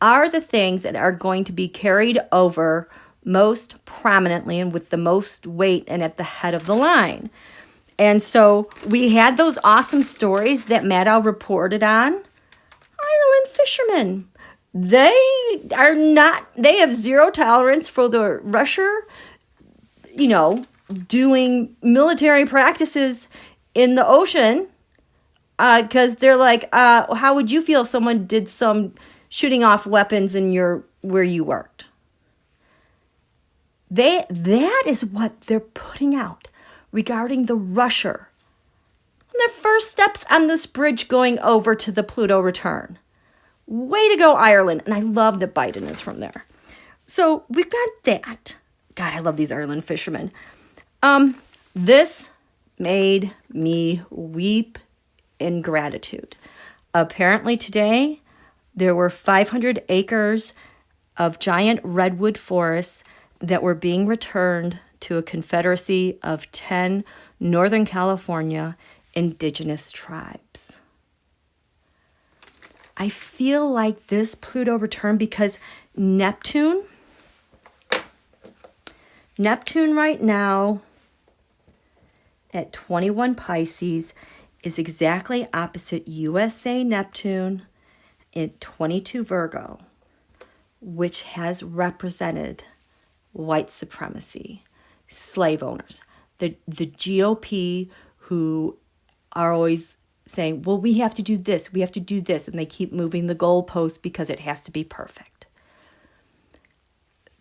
are the things that are going to be carried over most prominently and with the most weight and at the head of the line. And so we had those awesome stories that Maddow reported on. Ireland fishermen. They have zero tolerance for the Russia, doing military practices in the ocean. Because they're like, how would you feel if someone did some shooting off weapons in where you worked? That is what they're putting out regarding the Russia. And their first steps on this bridge going over to the Pluto return. Way to go, Ireland. And I love that Biden is from there. So we've got that. God, I love these Ireland fishermen. This made me weep in gratitude. Apparently today, there were 500 acres of giant redwood forests that were being returned to a confederacy of 10 Northern California indigenous tribes. I feel like this Pluto return, because Neptune right now at 21 Pisces is exactly opposite USA Neptune at 22 Virgo, which has represented white supremacy, slave owners, the GOP, who are always saying, well, we have to do this, and they keep moving the goalposts because it has to be perfect.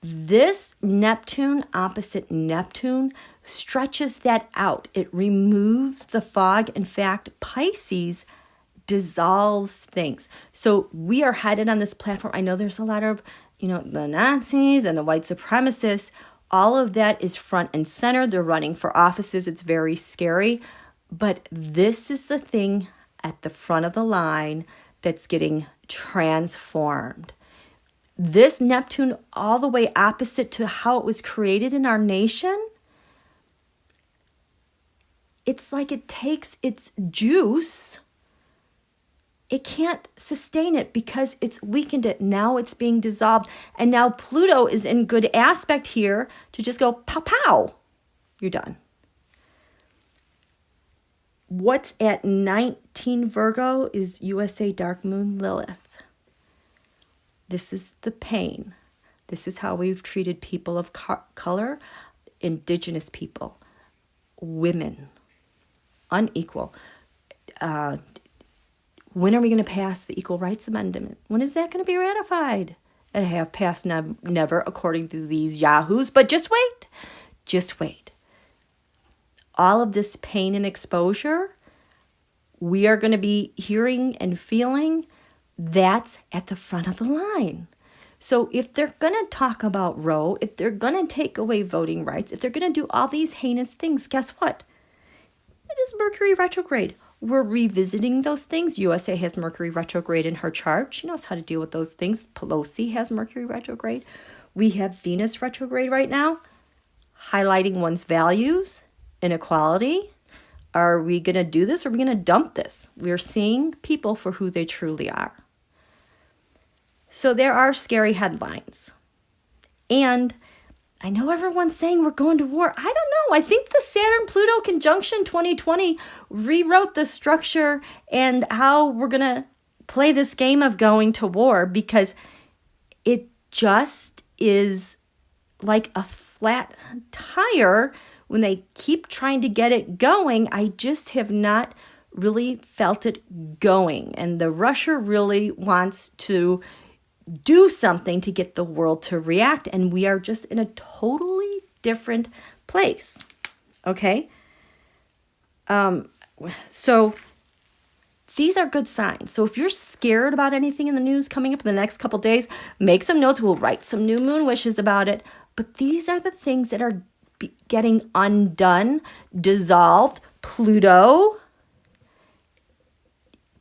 This Neptune opposite Neptune stretches that out. It removes the fog. In fact, Pisces dissolves things. So we are headed on this platform. I know there's a lot of, the Nazis and the white supremacists. All of that is front and center. They're running for offices. It's very scary. But this is the thing at the front of the line that's getting transformed. This Neptune, all the way opposite to how it was created in our nation, it's like it takes its juice. It can't sustain it because it's weakened it. Now it's being dissolved. And now Pluto is in good aspect here to just go pow, pow. You're done. What's at 19 Virgo is USA Dark Moon Lilith. This is the pain. This is how we've treated people of color, indigenous people, women, unequal. When are we going to pass the Equal Rights Amendment? When is that going to be ratified? And have passed never, according to these yahoos. But just wait. Just wait. All of this pain and exposure, we are going to be hearing and feeling. That's at the front of the line. So if they're going to talk about Roe, if they're going to take away voting rights, if they're going to do all these heinous things, guess what? It is Mercury retrograde. We're revisiting those things. USA has Mercury retrograde in her chart. She knows how to deal with those things. Pelosi has Mercury retrograde. We have Venus retrograde right now, highlighting one's values, inequality. Are we going to do this or are we going to dump this? We're seeing people for who they truly are. So there are scary headlines. And I know everyone's saying we're going to war. I don't know. I think the Saturn-Pluto conjunction 2020 rewrote the structure and how we're going to play this game of going to war, because it just is like a flat tire when they keep trying to get it going. I just have not really felt it going. And the Russia really wants to do something to get the world to react. And we are just in a totally different place. Okay? So these are good signs. So if you're scared about anything in the news coming up in the next couple days, make some notes. We'll write some new moon wishes about it. But these are the things that are getting undone, dissolved. Pluto,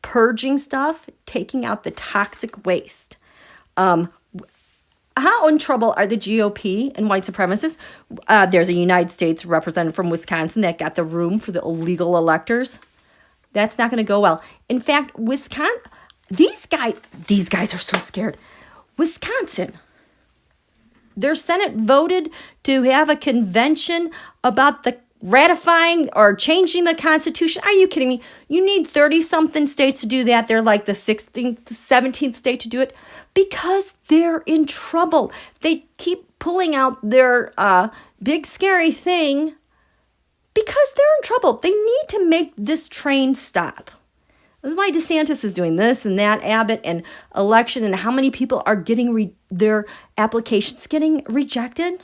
purging stuff, taking out the toxic waste. How in trouble are the GOP and white supremacists? There's a United States representative from Wisconsin that got the room for the illegal electors. That's not going to go well. In fact, Wisconsin, these guys are so scared. Wisconsin, their Senate voted to have a convention about the ratifying or changing the Constitution. Are you kidding me? You need 30-something states to do that. They're like the 16th, 17th state to do it because they're in trouble. They keep pulling out their big scary thing because they're in trouble. They need to make this train stop. This is why DeSantis is doing this and that, Abbott, and election, and how many people are getting their applications getting rejected.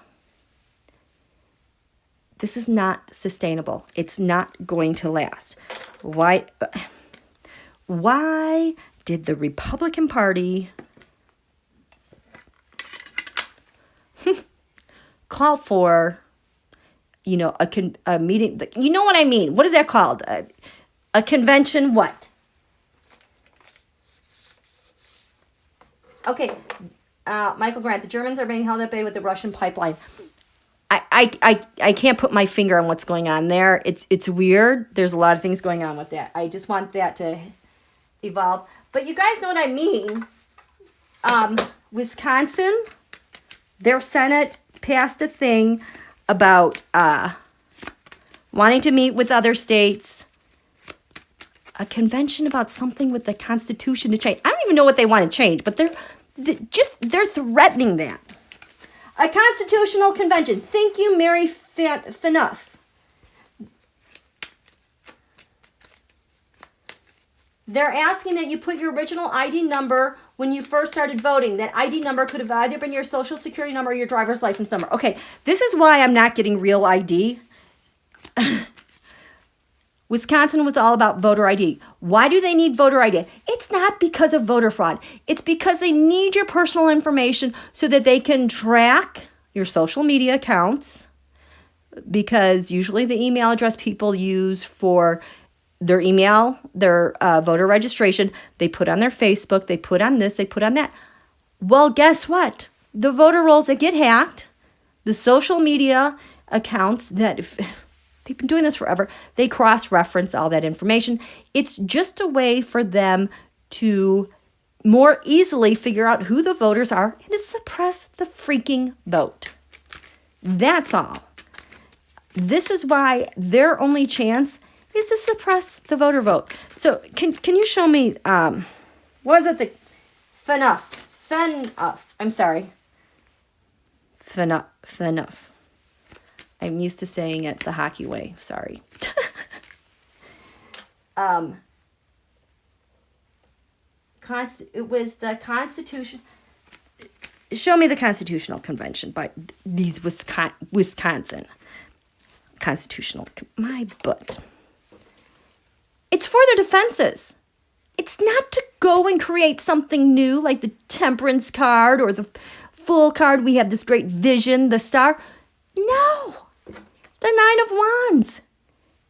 This is not sustainable. It's not going to last. Why did the Republican Party call for, a meeting? You know what I mean? What is that called? A convention what? Okay, Michael Grant, the Germans are being held at bay with the Russian pipeline. I can't put my finger on what's going on there. It's weird. There's a lot of things going on with that. I just want that to evolve. But you guys know what I mean. Wisconsin, their Senate passed a thing about wanting to meet with other states. A convention about something with the Constitution to change. I don't even know what they want to change, but they're threatening that. A constitutional convention. Thank you, Mary Finuff. They're asking that you put your original ID number when you first started voting. That ID number could have either been your social security number or your driver's license number. Okay, this is why I'm not getting real ID. Wisconsin was all about voter ID. Why do they need voter ID? It's not because of voter fraud. It's because they need your personal information so that they can track your social media accounts, because usually the email address people use for their email, their voter registration, they put on their Facebook, they put on this, they put on that. Well, guess what? The voter rolls that get hacked, the social media accounts that... They've been doing this forever. They cross-reference all that information. It's just a way for them to more easily figure out who the voters are and to suppress the freaking vote. That's all. This is why their only chance is to suppress the voter vote. So can you show me, was it the Finuff? I'm sorry. Finuff. I'm used to saying it the hockey way. Sorry. It was the Constitution. Show me the Constitutional Convention by these Wisconsin Constitutional. My butt. It's for their defenses. It's not to go and create something new like the Temperance card or the Fool card. We have this great vision, the Star. No. The Nine of Wands.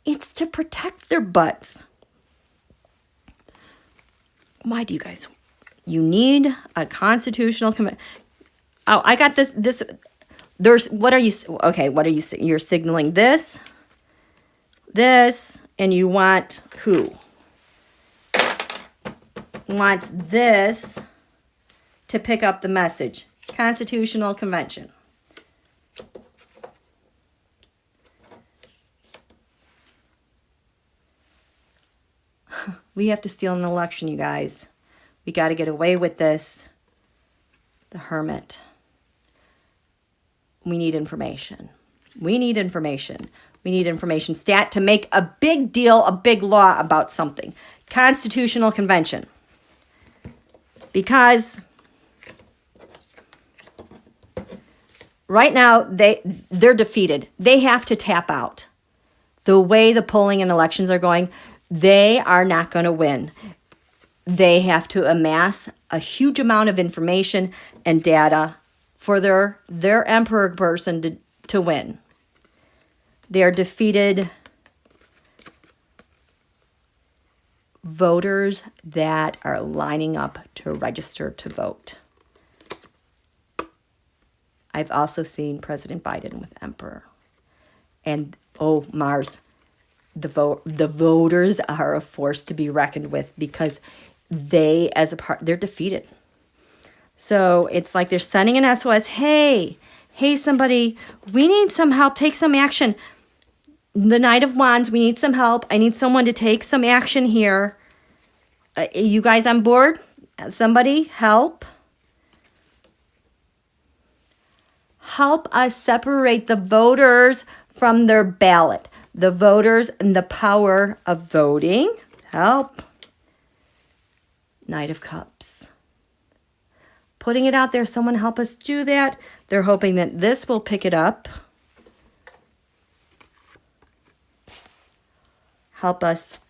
It's to protect their butts. Why do you guys? You need a constitutional convention. Oh, I got this. There's, what are you, okay, what are you, you're signaling this, and you want who? Wants this to pick up the message. Constitutional Convention. We have to steal an election, you guys. We got to get away with this. The Hermit. We need information. We need information. We need information stat to make a big deal, a big law about something. Constitutional Convention. Because right now they're defeated. They have to tap out. The way the polling and elections are going, they are not going to win. They have to amass a huge amount of information and data for their emperor person to win. They are defeated voters that are lining up to register to vote. I've also seen President Biden with Emperor. And, oh, Mars, the voters are a force to be reckoned with because they, as a part, they're defeated. So it's like they're sending an SOS. Hey, somebody, we need some help. Take some action. The Knight of Wands, we need some help. I need someone to take some action here. You guys on board? Somebody help. Help us separate the voters from their ballot. The voters and the power of voting. Help. Knight of Cups. Putting it out there, someone help us do that. They're hoping that this will pick it up. Help us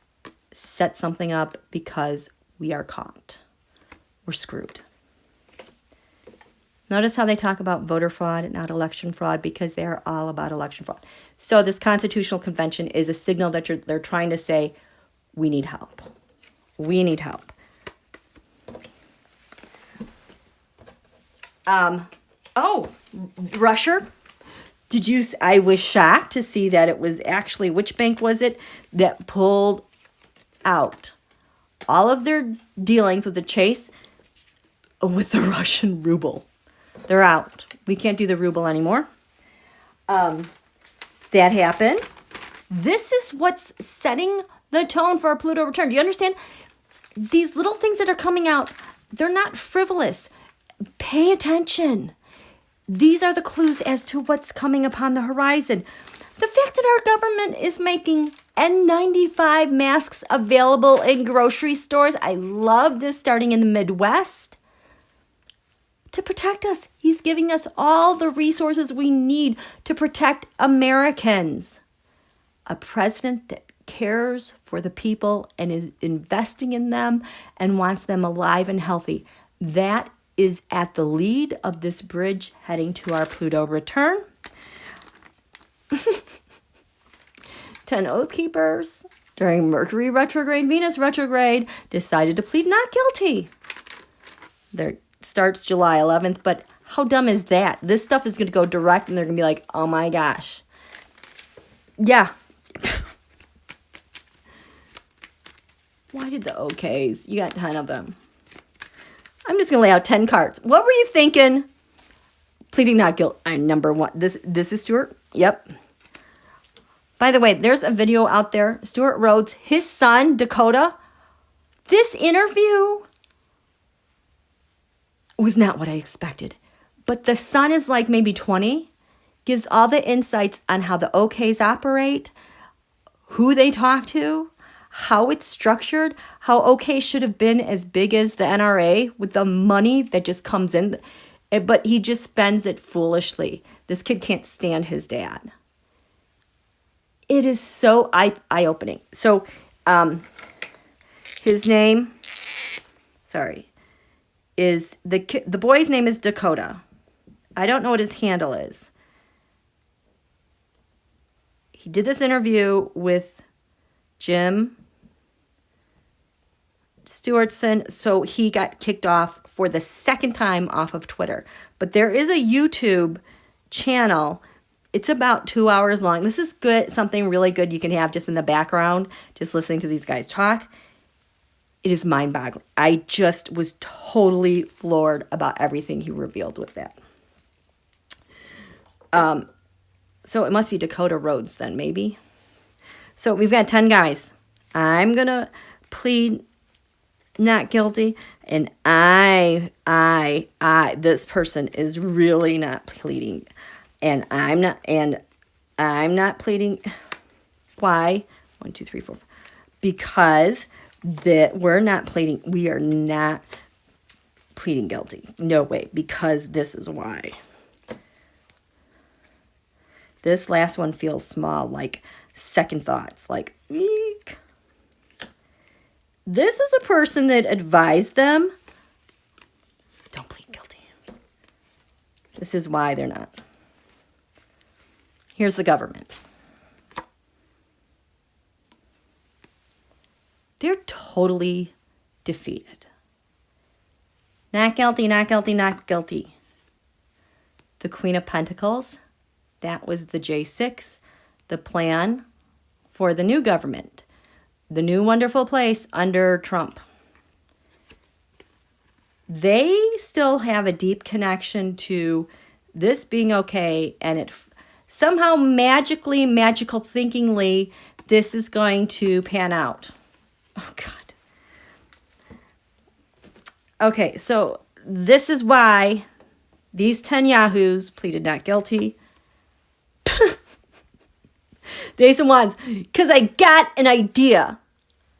set something up because we are caught. We're screwed. Notice how they talk about voter fraud and not election fraud because they are all about election fraud. So this constitutional convention is a signal that they're trying to say, we need help. We need help. Oh, Russia. I was shocked to see that it was actually, which bank was it that pulled out all of their dealings with the Chase with the Russian ruble. They're out. We can't do the ruble anymore. That happened. This is what's setting the tone for a Pluto return. Do you understand? These little things that are coming out, they're not frivolous. Pay attention. These are the clues as to what's coming upon the horizon. The fact that our government is making N95 masks available in grocery stores. I love this, starting in the Midwest. To protect us. He's giving us all the resources we need to protect Americans. A president that cares for the people and is investing in them and wants them alive and healthy. That is at the lead of this bridge heading to our Pluto return. 10 Oath Keepers during Mercury retrograde, Venus retrograde decided to plead not guilty. There starts July 11th, but how dumb is that? This stuff is going to go direct and they're going to be like, oh my gosh. Yeah. Why did the OKs? You got 10 of them. I'm just going to lay out 10 cards. What were you thinking? Pleading not guilty. I'm number one. This is Stuart. Yep. By the way, there's a video out there. Stuart Rhodes, his son, Dakota. This interview was not what I expected. But the son is like maybe 20. Gives all the insights on how the OKs operate, who they talk to, how it's structured, how OK should have been as big as the NRA with the money that just comes in. But he just spends it foolishly. This kid can't stand his dad. It is so eye-opening. So his name, is the boy's name is Dakota. I don't know what his handle is. He did this interview with Jim Stewartson, so he got kicked off for the second time off of Twitter. But there is a YouTube channel. It's about 2 hours long. This is good, something really good you can have just in the background, just listening to these guys talk. It is mind-boggling. I just was totally floored about everything he revealed with that. So it must be Dakota Rhodes then, maybe. So we've got 10 guys. I'm going to plead not guilty. And this person is really not pleading. And I'm not pleading. Why? 1, 2, 3, 4. Because we're not pleading. We are not pleading guilty. No way. Because this is why. This last one feels small, like second thoughts, like, eek. This is a person that advised them, don't plead guilty. This is why they're not. Here's the government. They're totally defeated. Not guilty, not guilty, not guilty. the Queen of Pentacles. That was the J6, the plan for the new government, the new wonderful place under Trump. They still have a deep connection to this being okay, and it somehow magically, magical thinkingly, this is going to pan out. Oh, God. Okay, so this is why these 10 yahoos pleaded not guilty. The Ace of Wands, because I got an idea.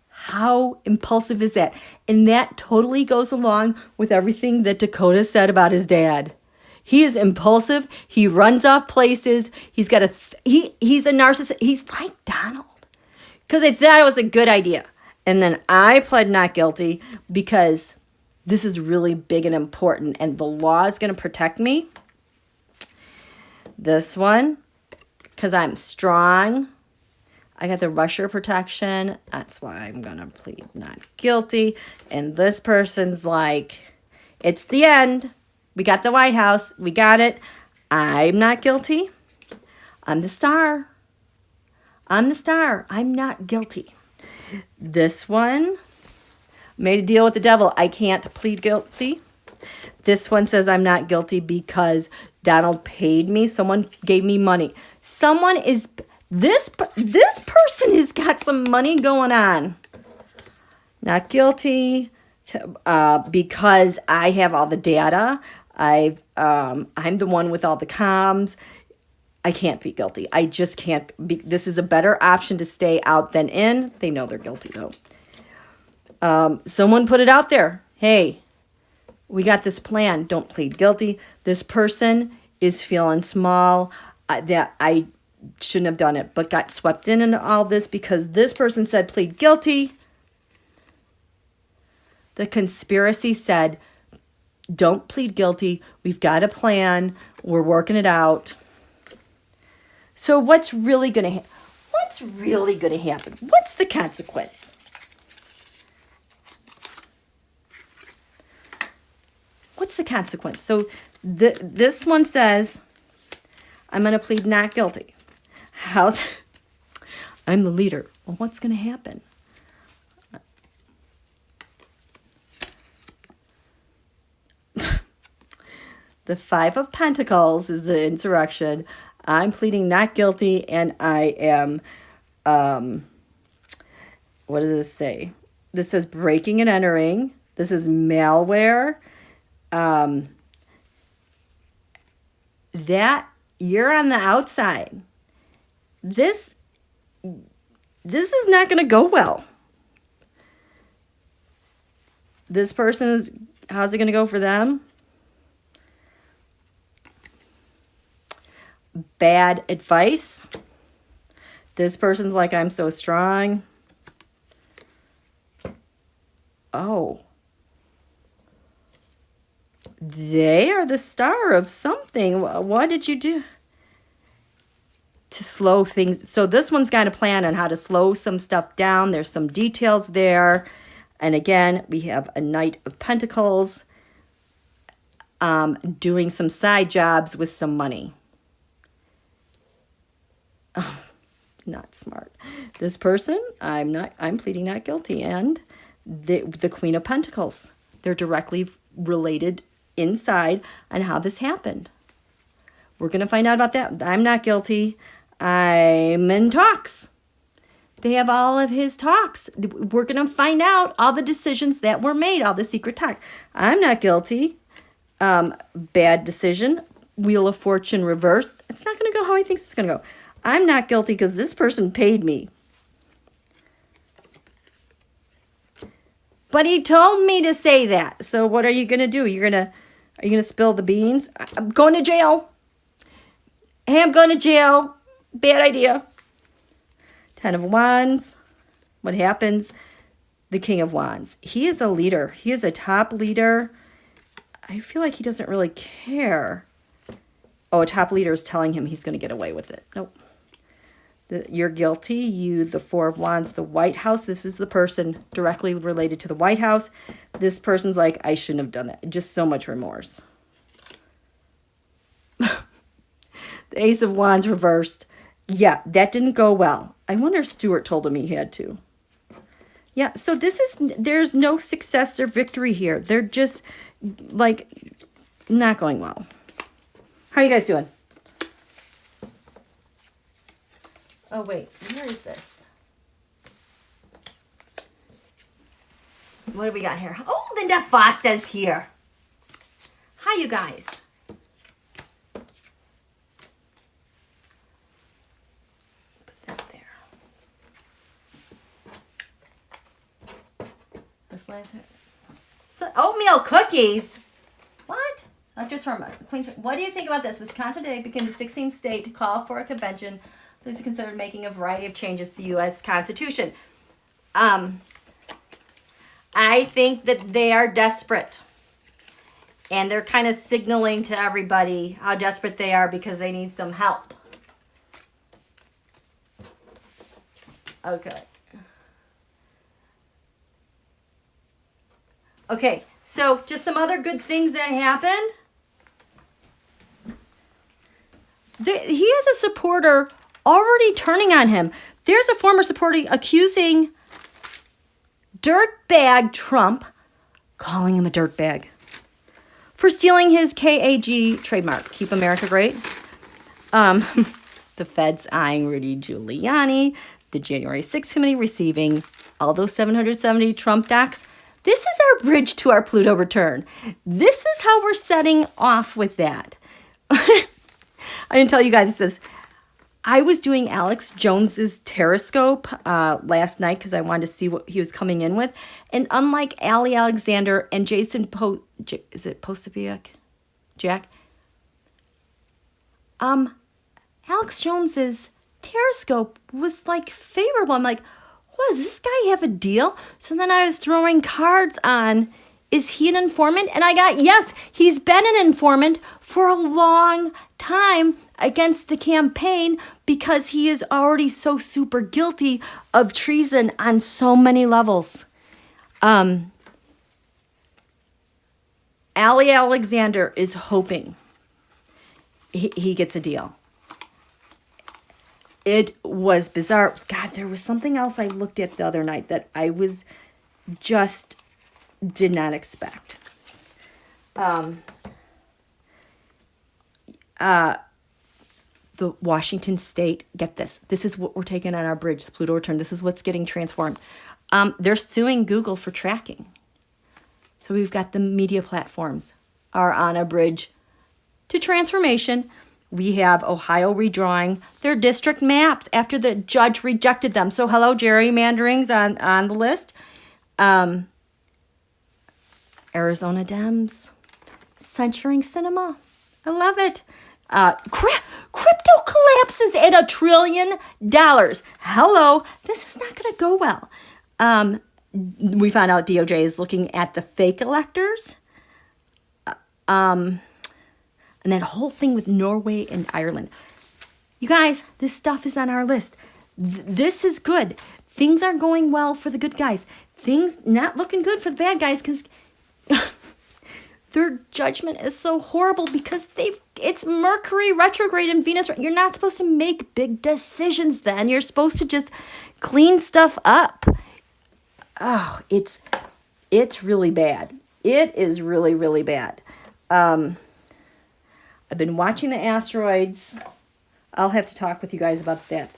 How impulsive is that? And that totally goes along with everything that Dakota said about his dad. He is impulsive. He runs off places. He's got he's a narcissist. He's like Donald. Because I thought it was a good idea. And then I pled not guilty because this is really big and important. And the law is going to protect me. This one, because I'm strong. I got the rusher protection. That's why I'm going to plead not guilty. And this person's like, it's the end. We got the White House. We got it. I'm not guilty. I'm the star. I'm the star. I'm not guilty. This one made a deal with the devil. I can't plead guilty. This one says I'm not guilty because Donald paid me. Someone gave me money. Someone is... This person has got some money going on. Not guilty because I have all the data. I'm the one with all the comms. I can't be guilty. I just can't be. This is a better option to stay out than in. They know they're guilty though. Someone put it out there. Hey, we got this plan. Don't plead guilty. This person is feeling small. That I shouldn't have done it, but got swept in all this because this person said plead guilty. The conspiracy said, don't plead guilty. We've got a plan. We're working it out. So what's really going to happen? What's really going to happen? What's the consequence? What's the consequence? So this one says, I'm going to plead not guilty. I'm the leader. Well, what's going to happen? The Five of Pentacles is the insurrection. I'm pleading not guilty, and I am, what does this say? This says breaking and entering. This is malware. That you're on the outside. This is not going to go well. This person is, how's it going to go for them? Bad advice. This person's like, I'm so strong. Oh. They are the star of something. What did you do to slow things? So this one's got a plan on how to slow some stuff down. There's some details there. And again, we have a Knight of Pentacles doing some side jobs with some money. Oh, not smart. This person, I'm pleading not guilty. And the Queen of Pentacles. They're directly related inside on how this happened. We're going to find out about that. I'm not guilty. I'm in talks. They have all of his talks. We're going to find out all the decisions that were made, all the secret talk. I'm not guilty. Bad decision. Wheel of Fortune reversed. It's not going to go how he thinks it's going to go. I'm not guilty because this person paid me. But he told me to say that. So what are you going to do? Are you going to spill the beans? I'm going to jail. Hey, I'm going to jail. Bad idea. Ten of Wands. What happens? The King of Wands. He is a leader. He is a top leader. I feel like he doesn't really care. Oh, a top leader is telling him he's going to get away with it. Nope. You're guilty. You, the Four of Wands, the White House. This is the person directly related to the White House. This person's like, I shouldn't have done that. Just so much remorse. The Ace of Wands reversed. Yeah, that didn't go well. I wonder if Stuart told him he had to. Yeah, so there's no success or victory here. They're just, like, not going well. How are you guys doing? Oh, wait, where is this? What do we got here? Oh, Linda Foster's here. Hi, you guys. Put that there. This last so oatmeal cookies. What? Electors from Queens. What do you think about this? Wisconsin today became the 16th state to call for a convention. Please consider making a variety of changes to the U.S. Constitution. I think that they are desperate. And they're kind of signaling to everybody how desperate they are because they need some help. Okay. Okay, so just some other good things that happened. He has a supporter already turning on him. There's a former supporter accusing dirtbag Trump, calling him a dirtbag, for stealing his KAG trademark, Keep America Great. The Fed's eyeing Rudy Giuliani. The January 6th committee receiving all those 770 Trump docs. This is our bridge to our Pluto return. This is how we're setting off with that. I didn't tell you guys this. I was doing Alex Jones's TAROTSCOPE last night because I wanted to see what he was coming in with. And unlike Ali Alexander and Jason Posobiec? Jack? Alex Jones's TAROTSCOPE was like favorable. I'm like, what, does this guy have a deal? So then I was throwing cards on, is he an informant? And I got, yes, he's been an informant for a long time against the campaign because he is already so super guilty of treason on so many levels. Ali Alexander is hoping he gets a deal. It was bizarre. God, there was something else I looked at the other night that I was just did not expect. The Washington State, get this. This is what we're taking on our bridge, the Pluto return. This is what's getting transformed. They're suing Google for tracking. So we've got the media platforms are on a bridge to transformation. We have Ohio redrawing their district maps after the judge rejected them. So hello, gerrymandering's on the list. Arizona Dems censoring cinema. I love it. Crypto collapses at $1 trillion. Hello, this is not going to go well. We found out DOJ is looking at the fake electors. And that whole thing with Norway and Ireland. You guys, this stuff is on our list. This is good. Things are going well for the good guys. Things not looking good for the bad guys because their judgment is so horrible because it's Mercury retrograde and Venus. You're not supposed to make big decisions then. You're supposed to just clean stuff up. Oh, it's really bad. It is really, really bad. I've been watching the asteroids. I'll have to talk with you guys about that.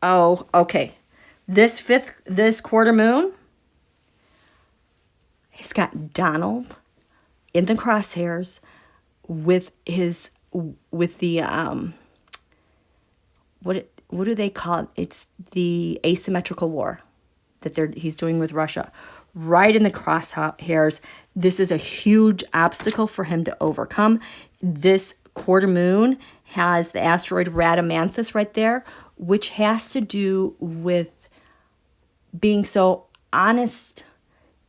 Oh, okay. This quarter moon, he's got Donald in the crosshairs with the what do they call it? It's the asymmetrical war that he's doing with Russia. Right in the crosshairs. This is a huge obstacle for him to overcome. This quarter moon has the asteroid Rhadamanthus right there, which has to do with being so honest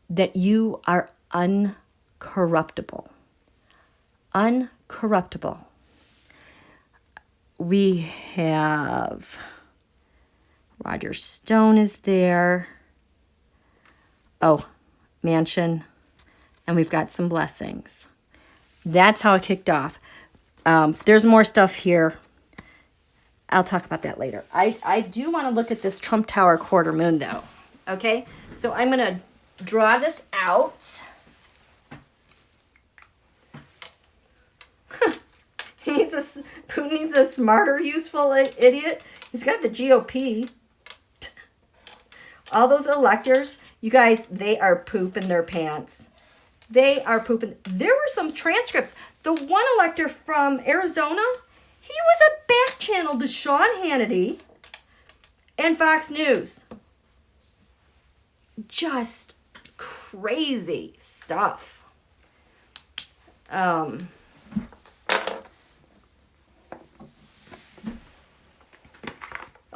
that you are uncorruptible. Uncorruptible. We have Roger Stone is there. Oh, mansion. And we've got some blessings. That's how it kicked off. There's more stuff here. I'll talk about that later. I do want to look at this TrumpTower quarter moon, though. Okay? So I'm going to draw this out. Who needs a smarter, useful idiot? He's got the GOP. All those electors, you guys, they are pooping their pants. They are pooping. There were some transcripts. The one elector from Arizona, he was a back channel to Sean Hannity and Fox News. Just crazy stuff.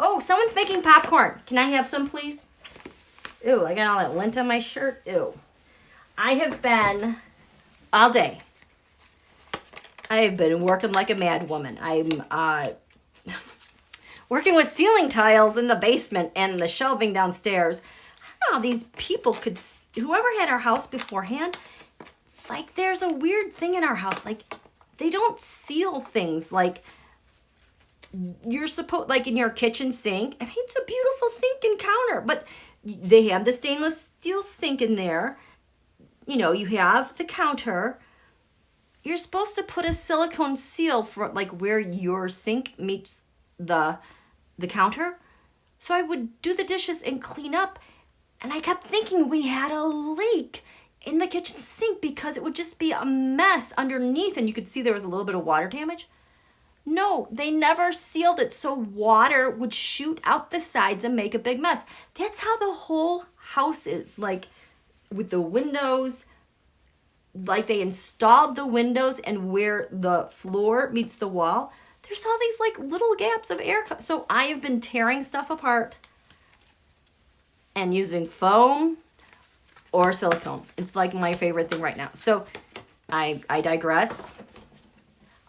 Oh, someone's making popcorn. Can I have some, please? Ew, I got all that lint on my shirt. Ew. I have been, all day, I have been working like a mad woman. I'm working with ceiling tiles in the basement and the shelving downstairs. I don't know how these people could, whoever had our house beforehand, like there's a weird thing in our house. Like they don't seal things like you're supposed, like in your kitchen sink. I mean, it's a beautiful sink and counter, but they have the stainless steel sink in there. You know, you have the counter. You're supposed to put a silicone seal for like where your sink meets the counter. So I would do the dishes and clean up, and I kept thinking we had a leak in the kitchen sink because it would just be a mess underneath, and you could see there was a little bit of water damage. No, they never sealed it, so water would shoot out the sides and make a big mess. That's how the whole house is, like with the windows. Like they installed the windows, and where the floor meets the wall, there's all these like little gaps of air. So I have been tearing stuff apart and using foam or silicone. It's like my favorite thing right now. So I digress.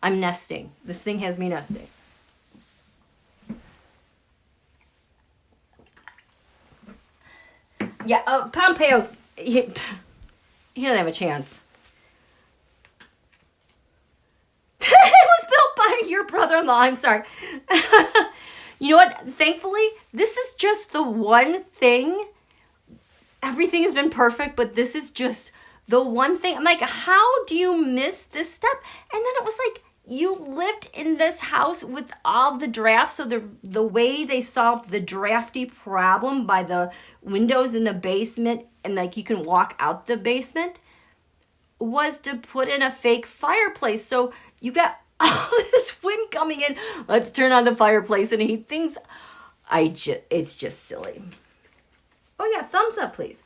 I'm nesting. This thing has me nesting. Yeah, Pompeo's, he doesn't have a chance. It was built by your brother-in-law. I'm sorry. You know what? Thankfully, this is just the one thing. Everything has been perfect, but this is just the one thing. I'm like, how do you miss this step? And then it was like, you lived in this house with all the drafts. So the way they solved the drafty problem by the windows in the basement, and like you can walk out the basement, was to put in a fake fireplace. So you got all this wind coming in. Let's turn on the fireplace and heat things. It's just silly. Oh yeah, thumbs up, please.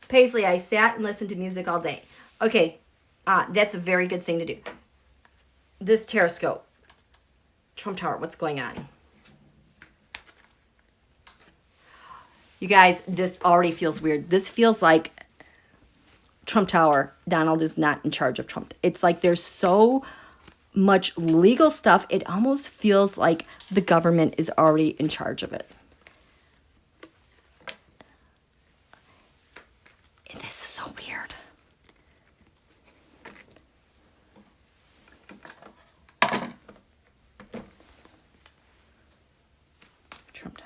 Paisley, I sat and listened to music all day. Okay, that's a very good thing to do. This TAROTSCOPE, TrumpTower, what's going on? You guys, this already feels weird. This feels like TrumpTower, Donald is not in charge of Trump. It's like there's so much legal stuff. It almost feels like the government is already in charge of it. This is so weird. TrumpTower.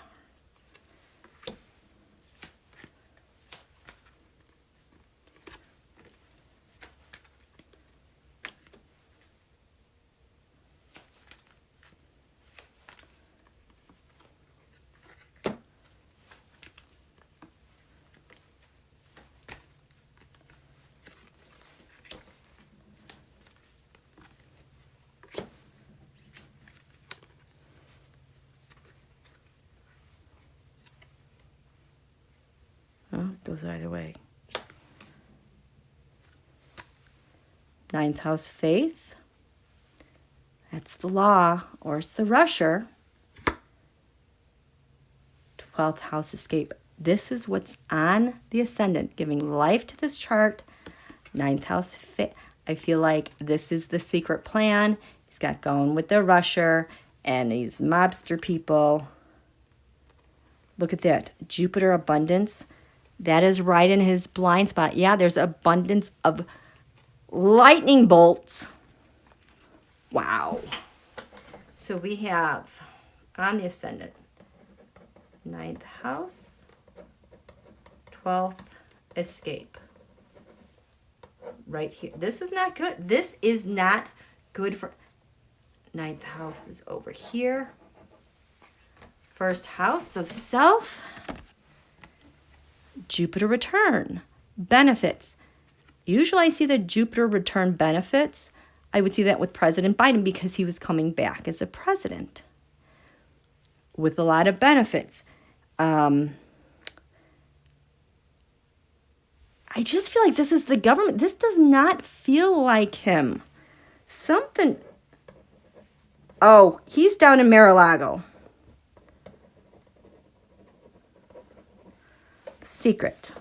Goes either way. Ninth house faith. That's the law, or it's the rusher. 12th house escape. This is what's on the ascendant, giving life to this chart. Ninth house faith. I feel like this is the secret plan. He's got going with the rusher and these mobster people. Look at that. Jupiter abundance. That is right in his blind spot. Yeah, there's abundance of lightning bolts. Wow. So we have on the ascendant, 9th house, 12th, escape. Right here. This is not good. This is not good for... 9th house is over here. First house of self. Jupiter return. Benefits. Usually I see the Jupiter return benefits. I would see that with President Biden because he was coming back as a president with a lot of benefits. I just feel like this is the government. This does not feel like him. Something. Oh, he's down in Mar-a-Lago. Secret.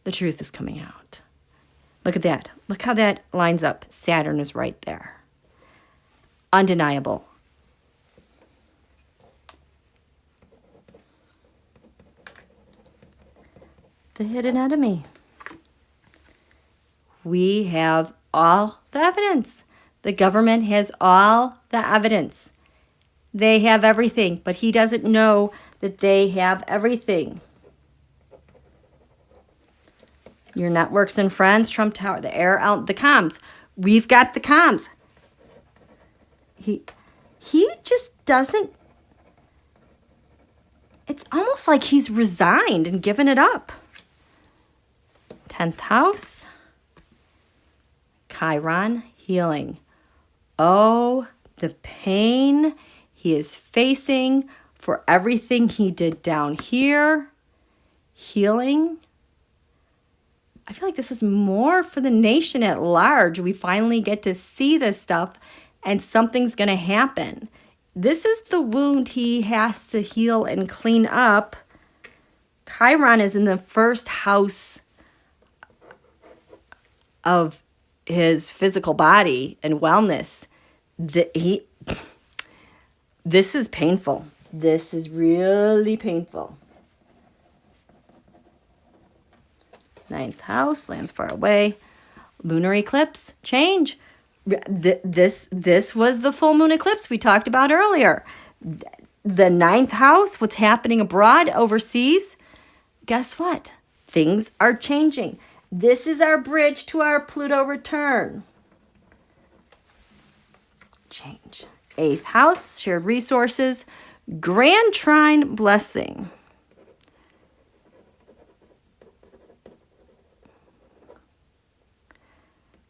The truth is coming out. Look at that. Look how that lines up. Saturn is right there. Undeniable. The hidden enemy. We have all the evidence. The government has all the evidence. They have everything, but he doesn't know that they have everything. Your networks and friends, TrumpTower, the air out, the comms. We've got the comms. He just doesn't. It's almost like he's resigned and given it up. 10th house. Chiron, healing. Oh, the pain he is facing for everything he did down here. Healing. I feel like this is more for the nation at large. We finally get to see this stuff and something's going to happen. This is the wound he has to heal and clean up. Chiron is in the first house of his physical body and wellness. This is painful. This is really painful. 9th house, lands far away. Lunar eclipse, change. This was the full moon eclipse we talked about earlier. The 9th house, what's happening abroad, overseas. Guess what? Things are changing. This is our bridge to our Pluto return. Change. 8th house, shared resources. Grand trine blessing.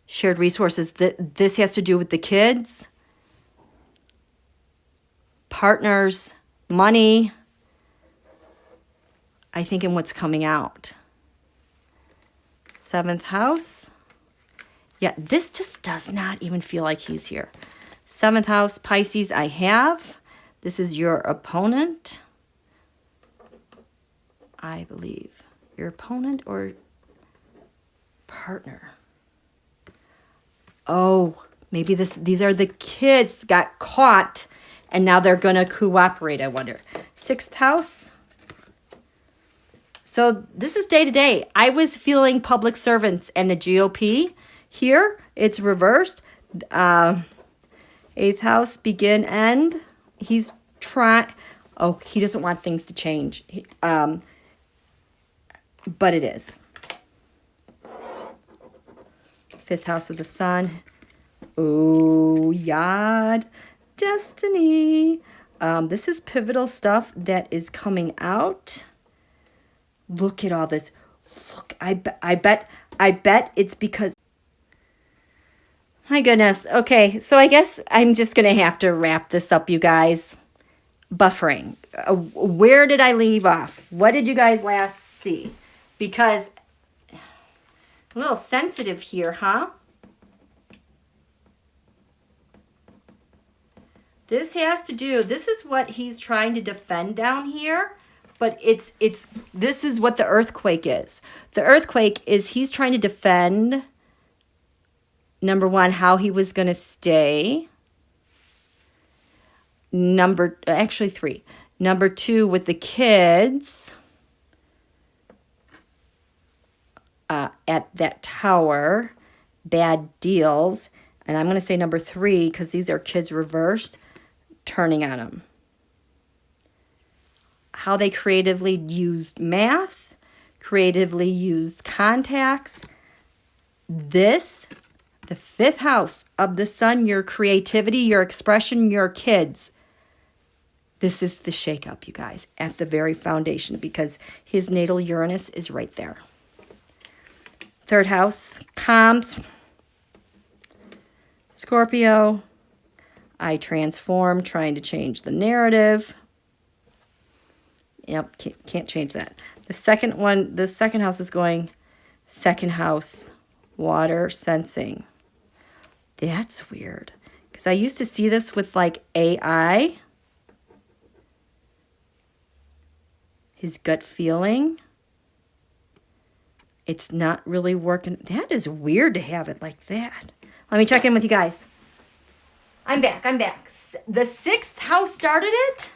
Shared resources. This has to do with the kids, partners, money. I think in what's coming out. 7th house. Yeah, this just does not even feel like he's here. 7th house, Pisces, I have. This is your opponent. I believe. Your opponent or partner. Oh, maybe these are the kids got caught and now they're going to cooperate, I wonder. 6th house. So this is day to day. I was feeling public servants and the GOP here. It's reversed. 8th house, begin, end. He's trying. Oh, he doesn't want things to change. But it is. 5th house of the sun. Oh, Yod. Destiny. This is pivotal stuff that is coming out. Look at all this. Look, I bet it's because. My goodness. Okay, so I guess I'm just going to have to wrap this up, you guys. Buffering. Where did I leave off? What did you guys last see? Because a little sensitive here, huh? This has to do, this is what he's trying to defend down here, but this is what the earthquake is. The earthquake is he's trying to defend, number one, how he was going to stay. Actually three. Number 2 with the kids at that tower, bad deals. And I'm going to say number 3 because these are kids reversed, turning on them. How they creatively used math, creatively used contacts. This, the 5th house of the sun, your creativity, your expression, your kids. This is the shakeup, you guys, at the very foundation because his natal Uranus is right there. 3rd house, comps, Scorpio. I transform, trying to change the narrative. Yep, can't change that. The second one, the 2nd house is going 2nd house, water, sensing. That's weird because I used to see this with like AI. His gut feeling. It's not really working. That is weird to have it like that. Let me check in with you guys. I'm back. The 6th house started it.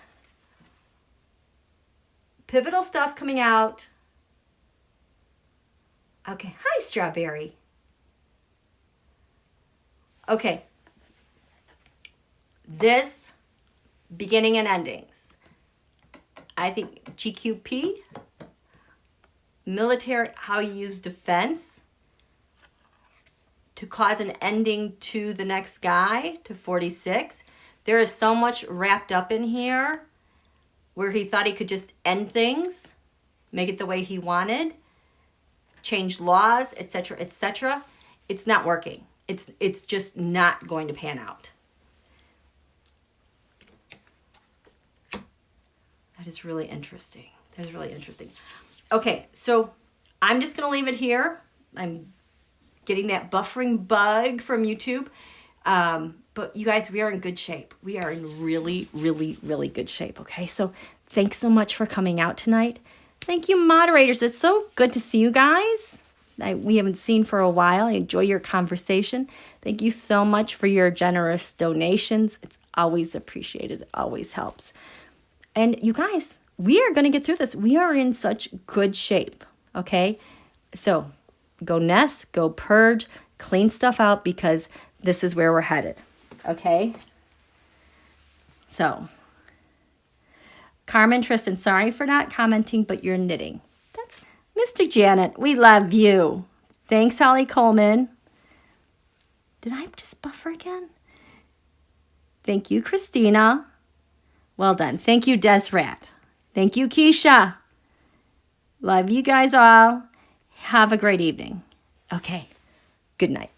Pivotal stuff coming out. Okay. Hi, Strawberry. Okay. This, beginning and endings. I think GQP, military, how you use defense to cause an ending to the next guy, to 46. There is so much wrapped up in here where he thought he could just end things, make it the way he wanted, change laws, etc., etc. It's not working. It's just not going to pan out. That is really interesting. Okay, so I'm just going to leave it here. I'm getting that buffering bug from YouTube. But you guys, we are in good shape. We are in really, really, really good shape, okay? So thanks so much for coming out tonight. Thank you, moderators. It's so good to see you guys. We haven't seen for a while. I enjoy your conversation. Thank you so much for your generous donations. It's always appreciated. It always helps. And you guys, we are going to get through this. We are in such good shape, okay? So go nest, go purge, clean stuff out because this is where we're headed, okay? So, Carmen, Tristan, sorry for not commenting, but you're knitting. That's Mr. Janet, we love you. Thanks, Holly Coleman. Did I just buffer again? Thank you, Christina. Well done. Thank you, Desrat. Thank you, Keisha. Love you guys all. Have a great evening. Okay. Good night.